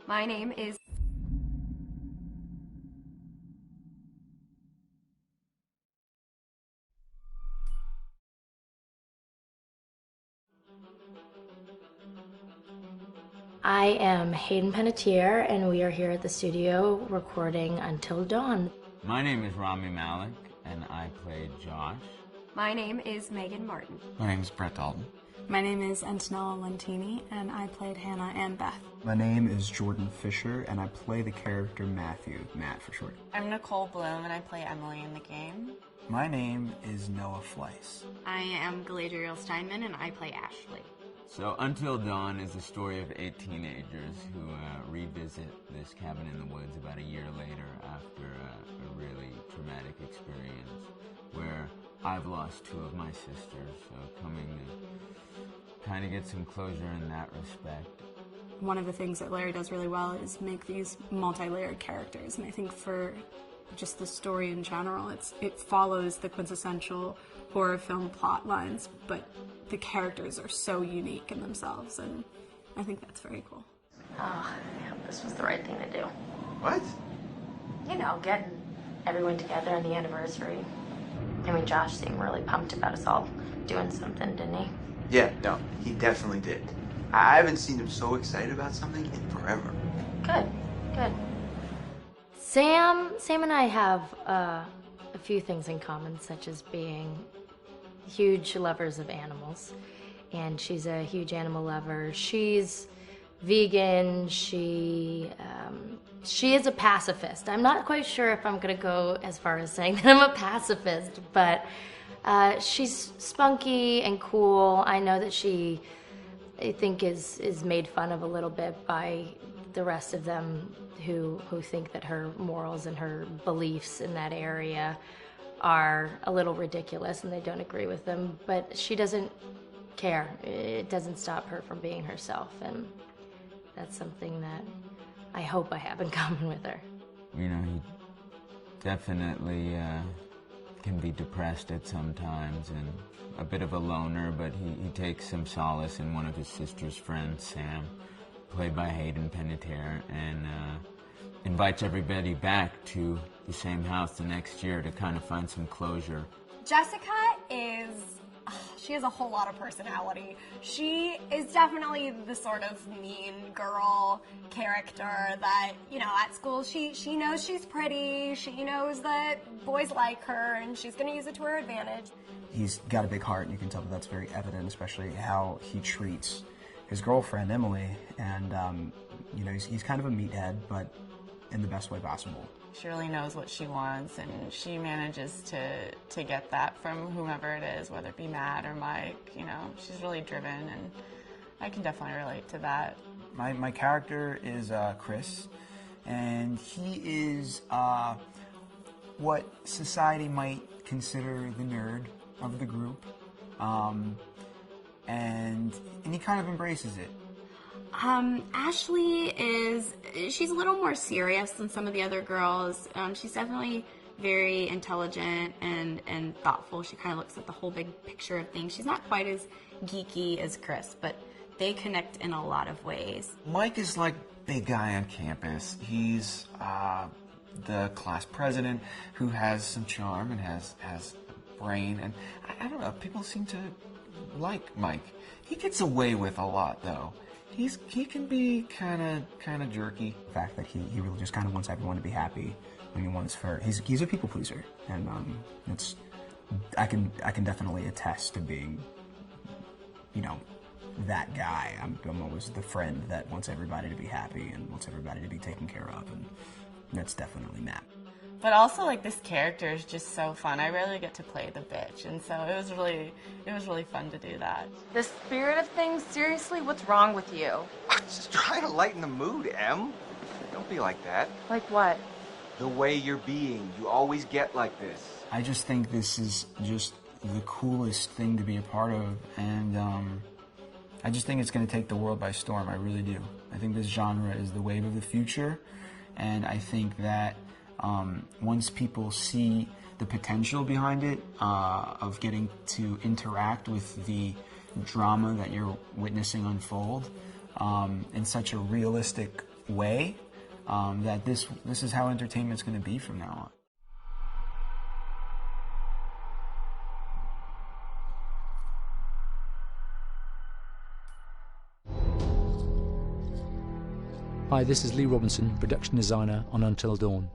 Speaker 13: My name is...
Speaker 11: I am Hayden Panettiere, and we are here at the studio recording Until Dawn.
Speaker 12: My name is Rami Malek, and I played Josh.
Speaker 13: My name is Megan Martin.
Speaker 12: My name is Brett Dalton.
Speaker 14: My name is Antonella Lentini, and I played Hannah and Beth.
Speaker 15: My name is Jordan Fisher, and I play the character Matthew, Matt for short.
Speaker 16: I'm Nicole Bloom, and I play Emily in the game.
Speaker 15: My name is Noah Fleiss.
Speaker 17: I am Galadriel Steinman, and I play Ashley.
Speaker 12: So Until Dawn is the story of 8 teenagers who revisit this cabin in the woods about a year later after a really traumatic experience where I've lost 2 of my sisters, so coming to kind of get some closure in that respect.
Speaker 14: One of the things that Larry does really well is make these multi-layered characters, and I think for just the story in general, it follows the quintessential horror film plot lines, but the characters are so unique in themselves, and I think that's very cool.
Speaker 11: Oh, yeah, this was the right thing to do.
Speaker 3: What?
Speaker 11: You know, getting everyone together on the anniversary. I mean, Josh seemed really pumped about us all doing something, didn't he?
Speaker 3: Yeah, no, he definitely did. I haven't seen him so excited about something in forever.
Speaker 11: Good, good. Sam and I have a few things in common, such as being huge lovers of animals, and she's a huge animal lover. She's vegan. She is a pacifist. I'm not quite sure if I'm gonna go as far as saying that I'm a pacifist, but she's spunky and cool. I know that she, I think, is made fun of a little bit by the rest of them who think that her morals and her beliefs in that area are a little ridiculous and they don't agree with them, but she doesn't care. It doesn't stop her from being herself, and that's something that I hope I have in common with her.
Speaker 12: You know, he definitely can be depressed at some times and a bit of a loner, but he takes some solace in one of his sister's friends, Sam, played by Hayden Panettiere, and invites everybody back to the same house the next year to kind of find some closure.
Speaker 18: Jessica she has a whole lot of personality. She is definitely the sort of mean girl character that, you know, at school she knows she's pretty, she knows that boys like her, and she's gonna use it to her advantage.
Speaker 15: He's got a big heart, and you can tell that that's very evident, especially how he treats his girlfriend, Emily, and, you know, he's kind of a meathead, but in the best way possible.
Speaker 16: She really knows what she wants, and she manages to get that from whomever it is, whether it be Matt or Mike. You know, she's really driven, and I can definitely relate to that.
Speaker 15: My character is Chris, and he is what society might consider the nerd of the group, and he kind of embraces it.
Speaker 17: Ashley she's a little more serious than some of the other girls. She's definitely very intelligent and thoughtful. She kind of looks at the whole big picture of things. She's not quite as geeky as Chris, but they connect in a lot of ways.
Speaker 5: Mike is like big guy on campus. He's the class president who has some charm and has a brain, and I don't know, people seem to like Mike. He gets away with a lot, though. He can be kind of jerky.
Speaker 15: The fact that he really just kind of wants everyone to be happy, and he wants he's a people pleaser, and I can definitely attest to being, you know, that guy. I'm always the friend that wants everybody to be happy and wants everybody to be taken care of, and that's definitely Matt.
Speaker 16: But also, like, this character is just so fun. I rarely get to play the bitch, and so it was really fun to do that.
Speaker 13: The spirit of things, seriously, what's wrong with you?
Speaker 4: I'm just trying to lighten the mood, Em. Don't be like that.
Speaker 13: Like what?
Speaker 4: The way you're being. You always get like this.
Speaker 15: I just think this is just the coolest thing to be a part of, and I just think it's going to take the world by storm. I really do. I think this genre is the wave of the future, and I think that once people see the potential behind it, of getting to interact with the drama that you're witnessing unfold in such a realistic way, that this is how entertainment's going to be from now on.
Speaker 19: Hi, this is Lee Robinson, production designer on Until Dawn.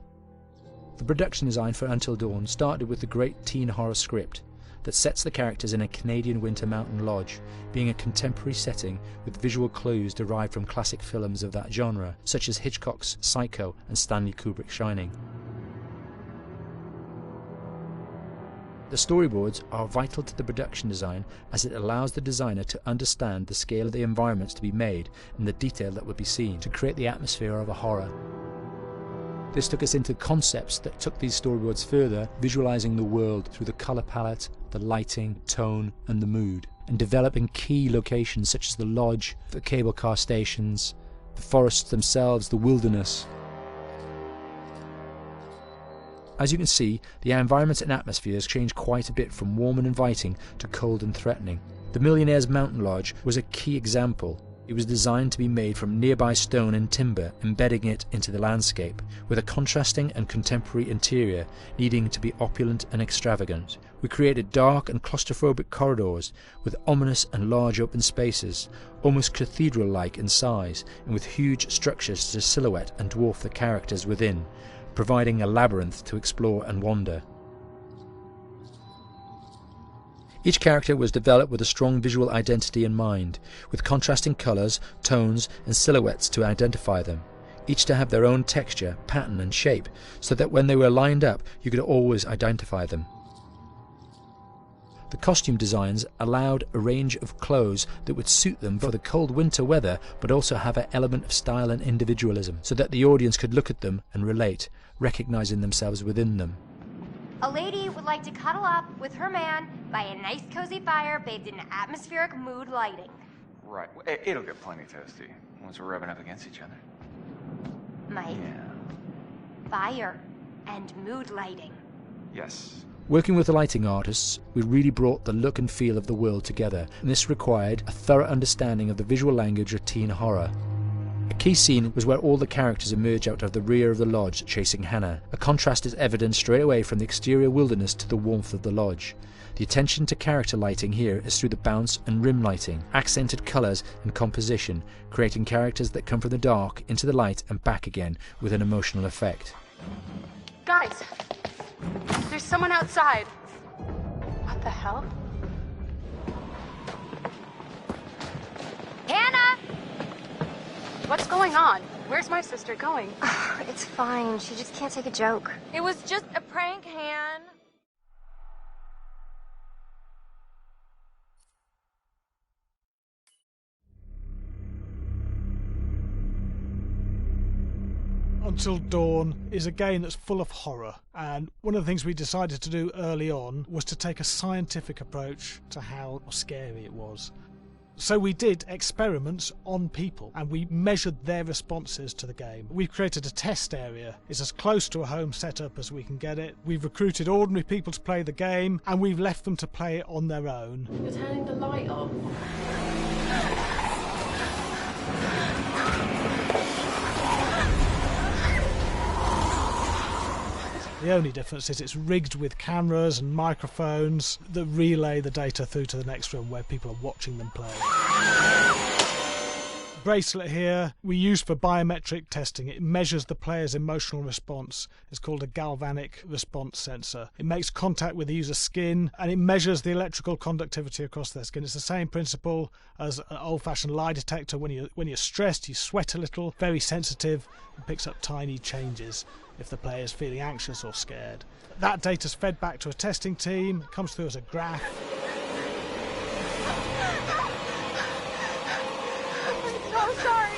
Speaker 19: The production design for Until Dawn started with the great teen horror script that sets the characters in a Canadian winter mountain lodge, being a contemporary setting with visual clues derived from classic films of that genre, such as Hitchcock's Psycho and Stanley Kubrick's Shining. The storyboards are vital to the production design, as it allows the designer to understand the scale of the environments to be made and the detail that would be seen to create the atmosphere of a horror. This took us into concepts that took these storyboards further, visualizing the world through the color palette, the lighting, tone and the mood, and developing key locations such as the lodge, the cable car stations, the forests themselves, the wilderness. As you can see, the environments and atmospheres change quite a bit from warm and inviting to cold and threatening. The Millionaire's Mountain Lodge was a key example. It was designed to be made from nearby stone and timber, embedding it into the landscape, with a contrasting and contemporary interior needing to be opulent and extravagant. We created dark and claustrophobic corridors with ominous and large open spaces, almost cathedral-like in size, and with huge structures to silhouette and dwarf the characters within, providing a labyrinth to explore and wander. Each character was developed with a strong visual identity in mind, with contrasting colours, tones and silhouettes to identify them, each to have their own texture, pattern and shape, so that when they were lined up you could always identify them. The costume designs allowed a range of clothes that would suit them for the cold winter weather, but also have an element of style and individualism, so that the audience could look at them and relate, recognizing themselves within them.
Speaker 20: A lady would like to cuddle up with her man by a nice cozy fire bathed in atmospheric mood lighting.
Speaker 4: Right. It'll get plenty toasty once we're rubbing up against each other.
Speaker 20: Mike?
Speaker 4: Yeah.
Speaker 20: Fire and mood lighting.
Speaker 4: Yes.
Speaker 19: Working with the lighting artists, we really brought the look and feel of the world together, and this required a thorough understanding of the visual language of teen horror. A key scene was where all the characters emerge out of the rear of the lodge chasing Hannah. A contrast is evident straight away from the exterior wilderness to the warmth of the lodge. The attention to character lighting here is through the bounce and rim lighting, accented colours and composition, creating characters that come from the dark into the light and back again with an emotional effect.
Speaker 14: Guys, there's someone outside. What the hell?
Speaker 20: Hannah!
Speaker 14: What's going on? Where's my sister going?
Speaker 7: It's fine. She just can't take a joke.
Speaker 13: It was just a prank, Han.
Speaker 21: Until Dawn is a game that's full of horror, and one of the things we decided to do early on was to take a scientific approach to how scary it was. So we did experiments on people and we measured their responses to the game. We've created a test area. It's as close to a home setup as we can get it. We've recruited ordinary people to play the game and we've left them to play it on their own.
Speaker 11: You're turning the light off.
Speaker 21: The only difference is it's rigged with cameras and microphones that relay the data through to the next room where people are watching them play. Bracelet here we use for biometric testing. It measures the player's emotional response. It's called a galvanic response sensor. It makes contact with the user's skin and it measures the electrical conductivity across their skin. It's the same principle as an old-fashioned lie detector. When you're stressed, you sweat a little, very sensitive, and picks up tiny changes if the player is feeling anxious or scared. That data's fed back to a testing team, comes through as a graph.
Speaker 13: I'm so sorry.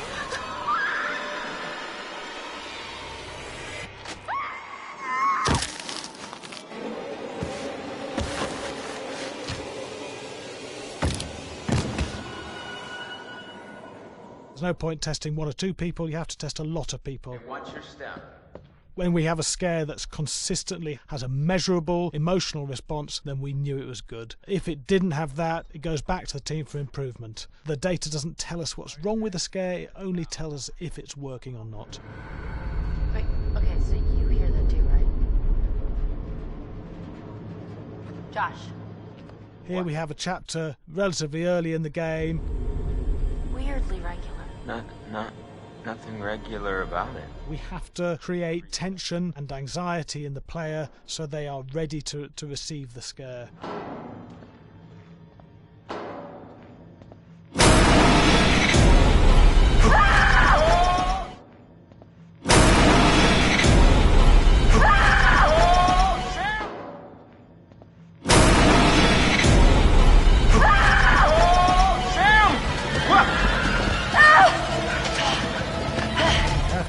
Speaker 21: There's no point testing one or two people, you have to test a lot of people.
Speaker 4: Watch your step.
Speaker 21: When we have a scare that's consistently has a measurable emotional response, then we knew it was good. If it didn't have that, it goes back to the team for improvement. The data doesn't tell us what's wrong with the scare, it only tells us if it's working or not.
Speaker 11: Wait, okay, so you hear that too, right? Josh.
Speaker 21: Here we have a chapter relatively early in the game.
Speaker 11: Weirdly regular.
Speaker 12: Nothing regular about it.
Speaker 21: We have to create tension and anxiety in the player so they are ready to receive the scare.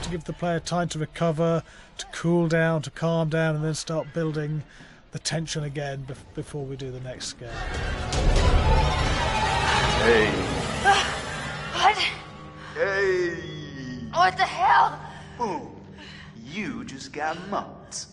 Speaker 21: Give the player time to recover, to cool down, to calm down, and then start building the tension again before we do the next scare.
Speaker 6: Hey.
Speaker 13: What?
Speaker 6: Hey.
Speaker 13: What the hell?
Speaker 6: Ooh, you just got mugged.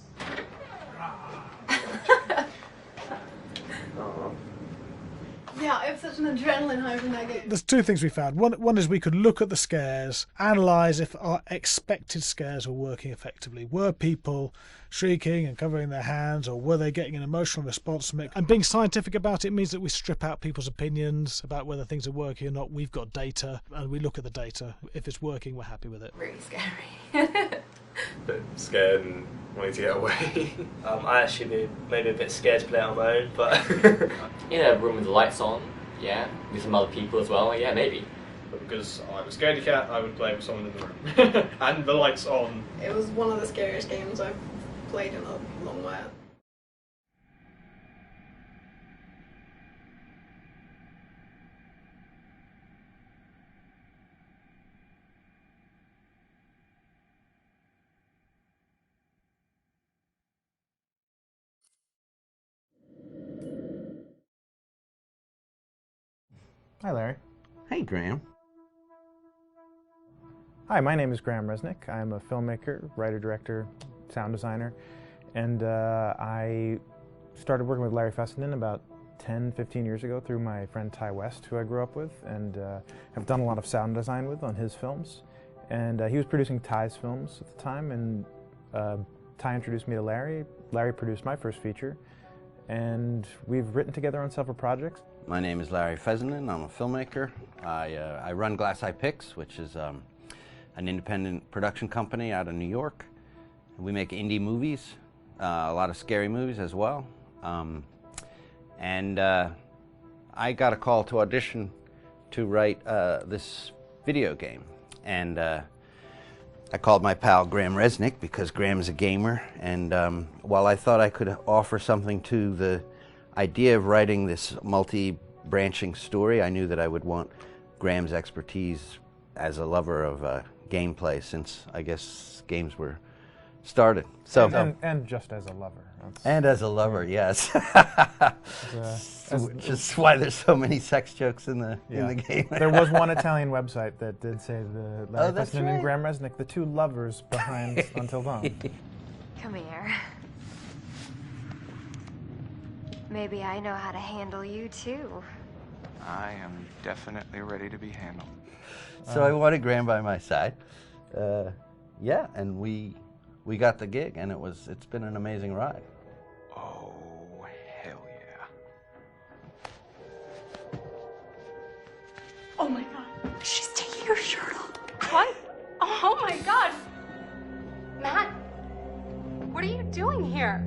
Speaker 14: Yeah, I have such an adrenaline high from that game.
Speaker 21: There's two things we found. One is we could look at the scares, analyse if our expected scares were working effectively. Were people shrieking and covering their hands, or were they getting an emotional response from it? And being scientific about it means that we strip out people's opinions about whether things are working or not. We've got data, and we look at the data. If it's working, we're happy with it.
Speaker 13: Really scary.
Speaker 8: Bit scared and wanting to get away. I actually be maybe a bit scared to play it on my own, but
Speaker 22: in a room with the lights on, yeah, with some other people as well, yeah, maybe.
Speaker 8: But because I'm a scaredy cat, I would play with someone in the room and the lights on.
Speaker 14: It was one of the scariest games I've played in a long while.
Speaker 23: Hi, Larry.
Speaker 24: Hey, Graham.
Speaker 23: Hi, my name is Graham Resnick. I'm a filmmaker, writer, director, sound designer, and I started working with Larry Fessenden about 10, 15 years ago through my friend Ty West, who I grew up with, and have done a lot of sound design with on his films. And he was producing Ty's films at the time, and Ty introduced me to Larry. Larry produced my first feature, and we've written together on several projects.
Speaker 24: My name is Larry Fessenden. I'm a filmmaker. I run Glass Eye Pix, which is an independent production company out of New York. We make indie movies, a lot of scary movies as well. And I got a call to audition to write this video game. And I called my pal Graham Resnick because Graham is a gamer. And while I thought I could offer something to the idea of writing this multi-branching story, I knew that I would want Graham's expertise as a lover of gameplay, since I guess games were started. So
Speaker 23: and just as a lover.
Speaker 24: And as a lover, yes. Which is why there's so many sex jokes in the game.
Speaker 23: There was one Italian website that did say the Larry
Speaker 24: that's
Speaker 23: Fessenden and
Speaker 24: right.
Speaker 23: Graham Resnick, the two lovers behind Until Dawn.
Speaker 20: Come here. Maybe I know how to handle you too.
Speaker 6: I am definitely ready to be handled.
Speaker 24: So I wanted Graham by my side. Yeah, and we got the gig, and it's been an amazing ride.
Speaker 6: Oh, hell yeah.
Speaker 13: Oh my god. She's taking her shirt off. What? Oh my god. Matt, what are you doing here?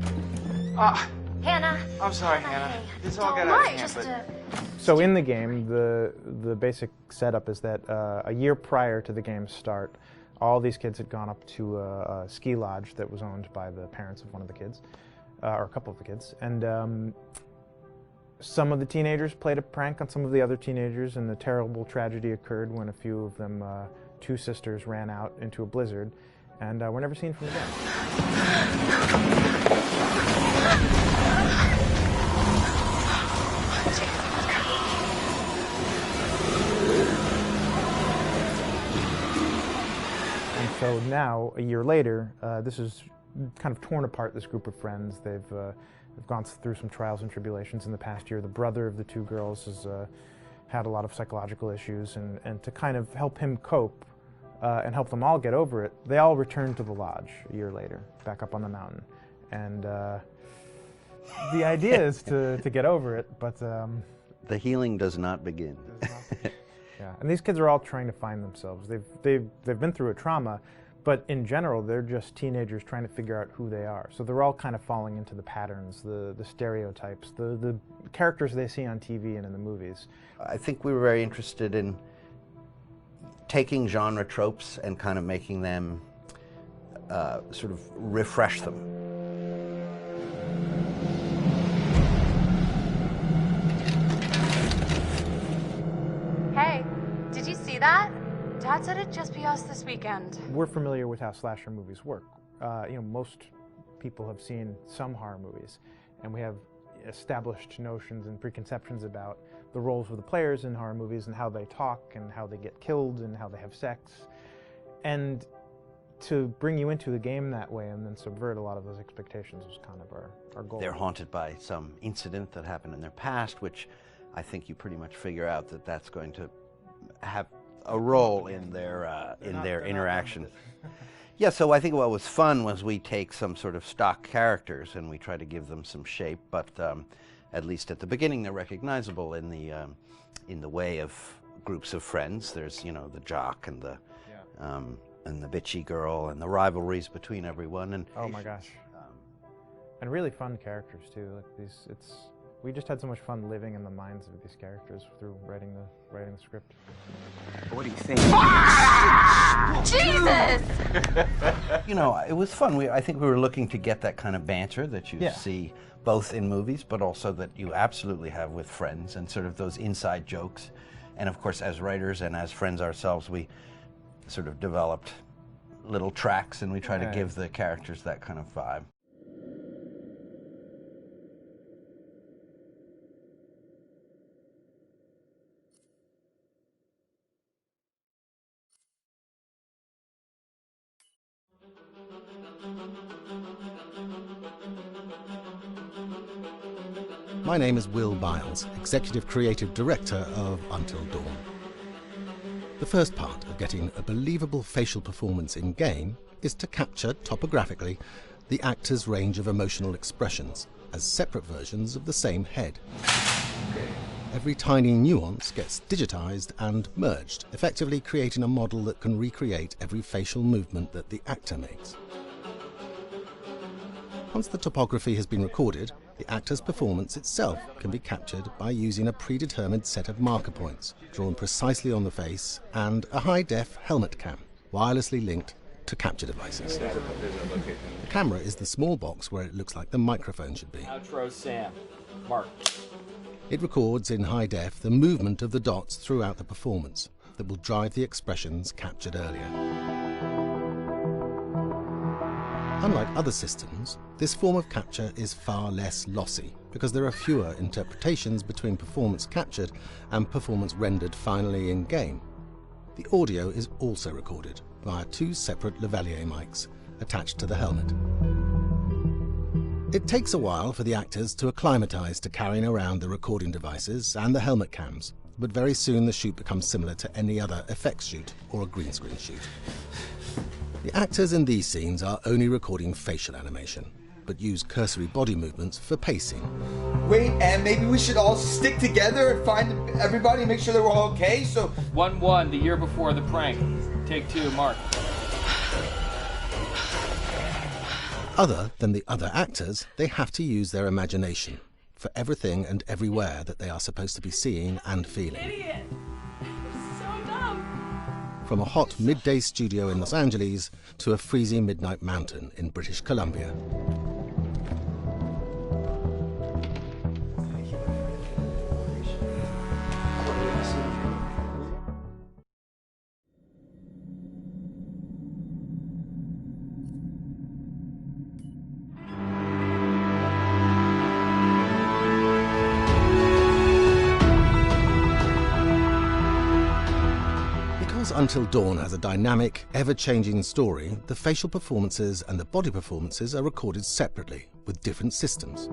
Speaker 20: Hannah.
Speaker 6: I'm sorry, Hannah. This all got out of hand, but...
Speaker 23: So in the game, the basic setup is that a year prior to the game's start, all these kids had gone up to a ski lodge that was owned by the parents of one of the kids, or a couple of the kids, and some of the teenagers played a prank on some of the other teenagers, and the terrible tragedy occurred when a few of them, two sisters, ran out into a blizzard, and were never seen from again. So now, a year later, this is kind of torn apart this group of friends. They've gone through some trials and tribulations in the past year. The brother of the two girls has had a lot of psychological issues, and to kind of help him cope and help them all get over it, they all returned to the lodge a year later, back up on the mountain. And the idea is to get over it, but...
Speaker 24: the healing does not begin.
Speaker 23: Yeah, and these kids are all trying to find themselves. They've been through a trauma, but in general, they're just teenagers trying to figure out who they are. So they're all kind of falling into the patterns, the stereotypes, the characters they see on TV and in the movies.
Speaker 24: I think we were very interested in taking genre tropes and kind of making them sort of refresh them.
Speaker 13: Hey, did you see that? Dad said it'd just be us this weekend.
Speaker 23: We're familiar with how slasher movies work. Most people have seen some horror movies, and we have established notions and preconceptions about the roles of the players in horror movies and how they talk and how they get killed and how they have sex. And to bring you into the game that way and then subvert a lot of those expectations was kind of our goal.
Speaker 24: They're haunted by some incident that happened in their past, which I think you pretty much figure out that that's going to have a role in their interaction. Yeah, so I think what was fun was we take some sort of stock characters and we try to give them some shape, but at least at the beginning they're recognizable in the way of groups of friends. There's, you know, the jock and the bitchy girl and the rivalries between everyone. And
Speaker 23: oh my gosh, and really fun characters too. Like we just had so much fun living in the minds of these characters through writing the script.
Speaker 15: What do you think?
Speaker 13: Jesus!
Speaker 24: You know, it was fun. I think we were looking to get that kind of banter that you see both in movies, but also that you absolutely have with friends, and sort of those inside jokes. And of course, as writers and as friends ourselves, we sort of developed little tracks, and we try to give the characters that kind of vibe.
Speaker 1: My name is Will Biles, Executive Creative Director of Until Dawn. The first part of getting a believable facial performance in-game is to capture, topographically, the actor's range of emotional expressions as separate versions of the same head. Every tiny nuance gets digitized and merged, effectively creating a model that can recreate every facial movement that the actor makes. Once the topography has been recorded, the actor's performance itself can be captured by using a predetermined set of marker points, drawn precisely on the face, and a high-def helmet cam, wirelessly linked to capture devices. The camera is the small box where it looks like the microphone should be.
Speaker 2: Outro Sam. Mark.
Speaker 1: It records in high def the movement of the dots throughout the performance that will drive the expressions captured earlier. Unlike other systems, this form of capture is far less lossy because there are fewer interpretations between performance captured and performance rendered finally in-game. The audio is also recorded via two separate lavalier mics attached to the helmet. It takes a while for the actors to acclimatize to carrying around the recording devices and the helmet cams, but very soon the shoot becomes similar to any other effects shoot or a green screen shoot. The actors in these scenes are only recording facial animation, but use cursory body movements for pacing.
Speaker 9: Wait, and maybe we should all stick together and find everybody and make sure that we're all okay, so...
Speaker 2: 1-1, the year before the prank. Take 2, Mark.
Speaker 1: Other than the other actors, they have to use their imagination for everything and everywhere that they are supposed to be seeing and feeling.
Speaker 13: Idiot! So dumb!
Speaker 1: From a hot midday studio in Los Angeles to a freezing midnight mountain in British Columbia. Because Until Dawn has a dynamic, ever-changing story, the facial performances and the body performances are recorded separately, with different systems.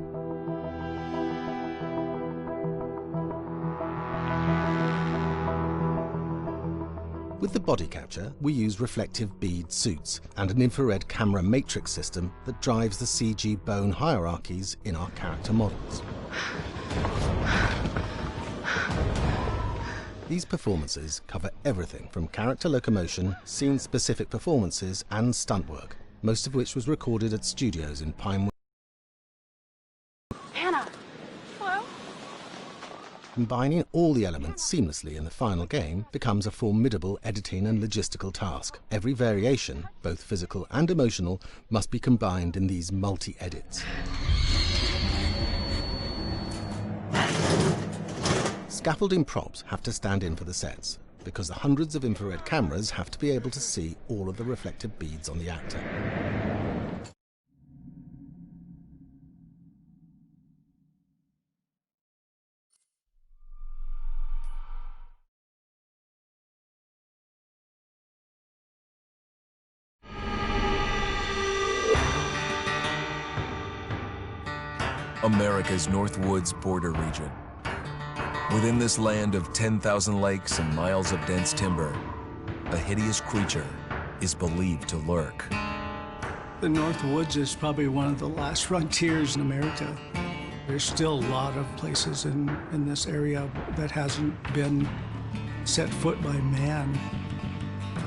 Speaker 1: With the body capture, we use reflective bead suits and an infrared camera matrix system that drives the CG bone hierarchies in our character models. These performances cover everything from character locomotion, scene-specific performances and stunt work, most of which was recorded at studios in Pinewood.
Speaker 13: Hannah! Hello?
Speaker 1: Combining all the elements seamlessly in the final game becomes a formidable editing and logistical task. Every variation, both physical and emotional, must be combined in these multi-edits. Scaffolding props have to stand in for the sets, because the hundreds of infrared cameras have to be able to see all of the reflective beads on the actor.
Speaker 3: America's North Woods border region. Within this land of 10,000 lakes and miles of dense timber, a hideous creature is believed to lurk.
Speaker 10: The North Woods is probably one of the last frontiers in America. There's still a lot of places in this area that hasn't been set foot by man.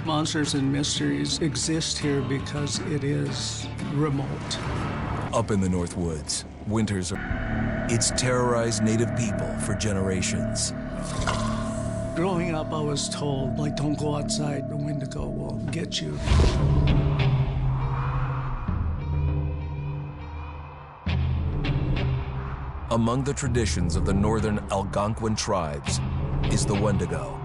Speaker 10: Monsters and mysteries exist here because it is remote.
Speaker 3: Up in the North Woods, winters are... It's terrorized native people for generations.
Speaker 10: Growing up, I was told, like, don't go outside, the Wendigo will get you.
Speaker 3: Among the traditions of the northern Algonquin tribes is the Wendigo,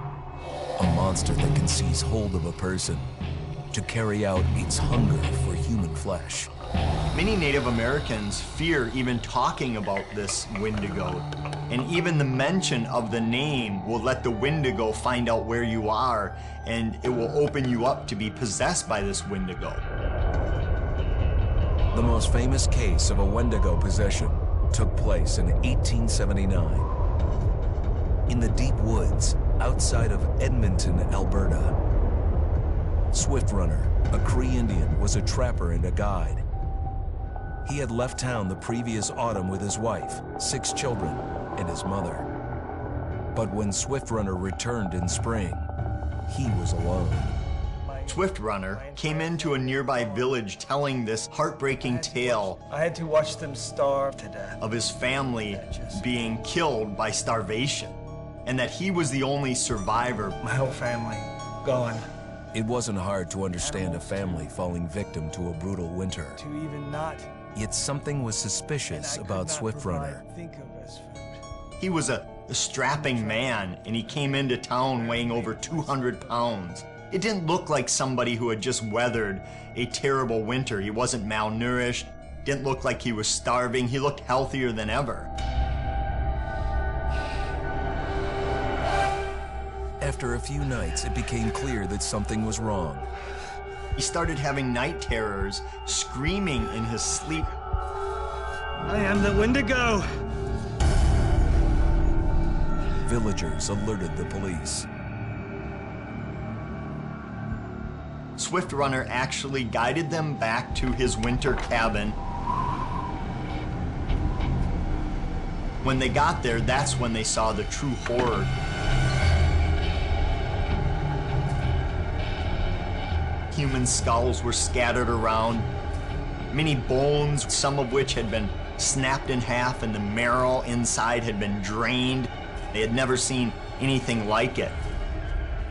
Speaker 3: a monster that can seize hold of a person to carry out its hunger for human flesh.
Speaker 17: Many Native Americans fear even talking about this Wendigo, and even the mention of the name will let the Wendigo find out where you are, and it will open you up to be possessed by this Wendigo.
Speaker 3: The most famous case of a Wendigo possession took place in 1879 in the deep woods outside of Edmonton, Alberta. Swift Runner, a Cree Indian, was a trapper and a guide. He had left town the previous autumn with his wife, 6 children, and his mother. But when Swift Runner returned in spring, he was alone.
Speaker 17: Swift Runner came into a nearby village telling this heartbreaking tale.
Speaker 18: I had to watch them starve to death.
Speaker 17: Of his family being killed by starvation, and that he was the only survivor.
Speaker 18: My whole family gone.
Speaker 3: It wasn't hard to understand a family falling victim to a brutal winter.
Speaker 18: To even not.
Speaker 3: Yet something was suspicious about Swift Runner.
Speaker 17: He was a strapping man, and he came into town weighing over 200 pounds. It didn't look like somebody who had just weathered a terrible winter. He wasn't malnourished, didn't look like he was starving. He looked healthier than ever.
Speaker 3: After a few nights, it became clear that something was wrong.
Speaker 17: He started having night terrors, screaming in his sleep.
Speaker 18: I am the Wendigo!
Speaker 3: Villagers alerted the police.
Speaker 17: Swift Runner actually guided them back to his winter cabin. When they got there, that's when they saw the true horror. Human skulls were scattered around, many bones, some of which had been snapped in half, and the marrow inside had been drained. They had never seen anything like it.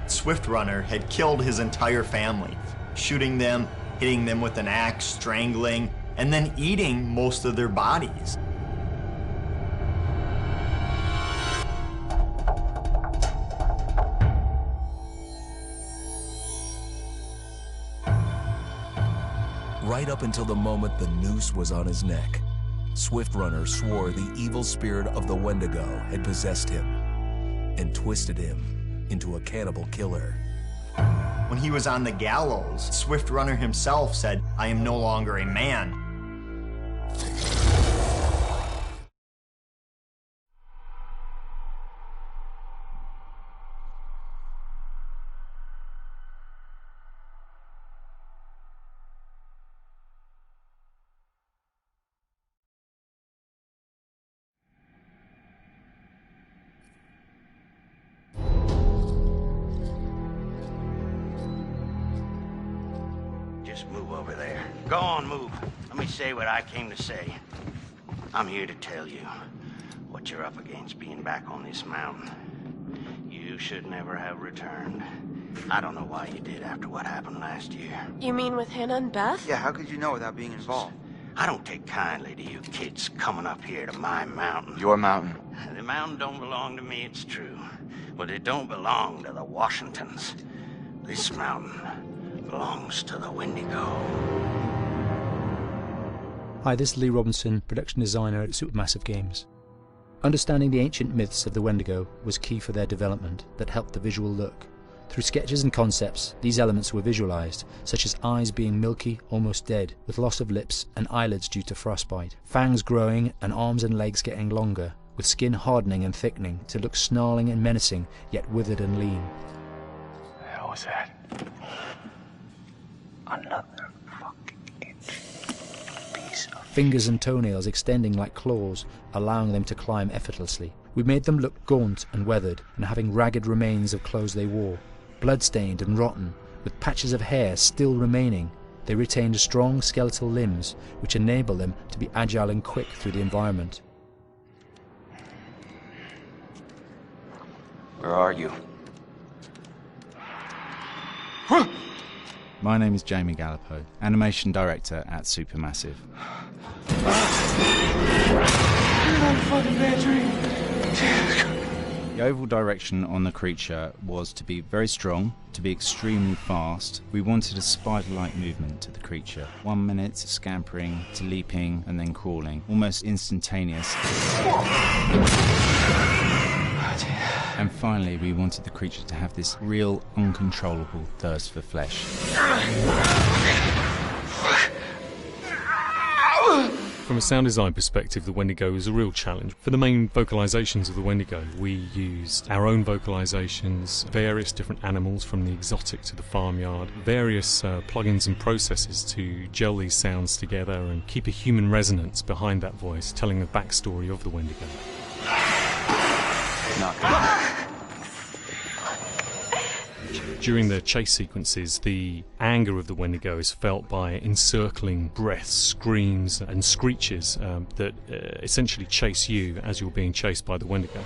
Speaker 17: Swift Runner had killed his entire family, shooting them, hitting them with an axe, strangling, and then eating most of their bodies.
Speaker 3: Right up until the moment the noose was on his neck, Swift Runner swore the evil spirit of the Wendigo had possessed him and twisted him into a cannibal killer.
Speaker 17: When he was on the gallows, Swift Runner himself said, "I am no longer a man."
Speaker 24: Just move over there. Go on, move. Let me say what I came to say. I'm here to tell you what you're up against being back on this mountain. You should never have returned. I don't know why you did after what happened last year.
Speaker 13: You mean with Hannah and Beth?
Speaker 9: Yeah, how could you know without being involved?
Speaker 24: I don't take kindly to you kids coming up here to my mountain.
Speaker 9: Your mountain.
Speaker 24: The mountain don't belong to me, it's true. But it don't belong to the Washingtons. This mountain belongs to the Wendigo.
Speaker 5: Hi, this is Lee Robinson, production designer at Supermassive Games. Understanding the ancient myths of the Wendigo was key for their development that helped the visual look. Through sketches and concepts, these elements were visualized, such as eyes being milky, almost dead, with loss of lips and eyelids due to frostbite, fangs growing and arms and legs getting longer, with skin hardening and thickening to look snarling and menacing, yet withered and lean.
Speaker 6: What the hell was that? Another fucking piece of...
Speaker 5: Fingers and toenails extending like claws, allowing them to climb effortlessly. We made them look gaunt and weathered, and having ragged remains of clothes they wore. Blood-stained and rotten, with patches of hair still remaining, they retained strong skeletal limbs, which enable them to be agile and quick through the environment.
Speaker 24: Where are you?
Speaker 7: My name is Jamie Gallipo, animation director at Supermassive. The overall direction on the creature was to be very strong, to be extremely fast. We wanted a spider-like movement to the creature. 1 minute scampering to leaping and then crawling, almost instantaneous. And finally, we wanted the creature to have this real, uncontrollable thirst for flesh.
Speaker 16: From a sound design perspective, the Wendigo is a real challenge. For the main vocalisations of the Wendigo, we used our own vocalisations, various different animals from the exotic to the farmyard, various plugins and processes to gel these sounds together and keep a human resonance behind that voice, telling the backstory of the Wendigo. During the chase sequences, the anger of the Wendigo is felt by encircling breaths, screams and screeches that essentially chase you as you're being chased by the Wendigo.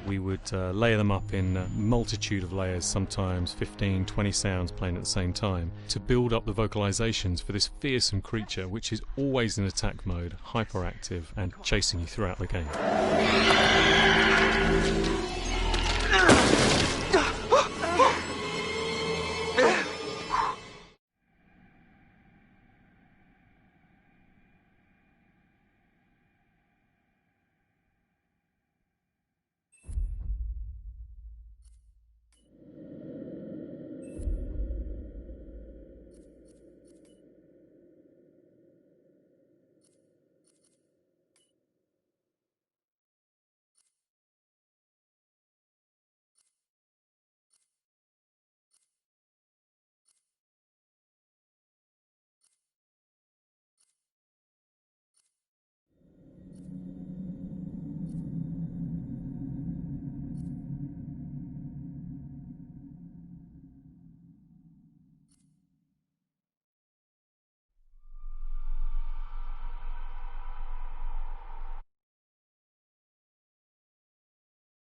Speaker 16: We would layer them up in a multitude of layers, sometimes 15, 20 sounds playing at the same time, to build up the vocalizations for this fearsome creature which is always in attack mode, hyperactive and chasing you throughout the game.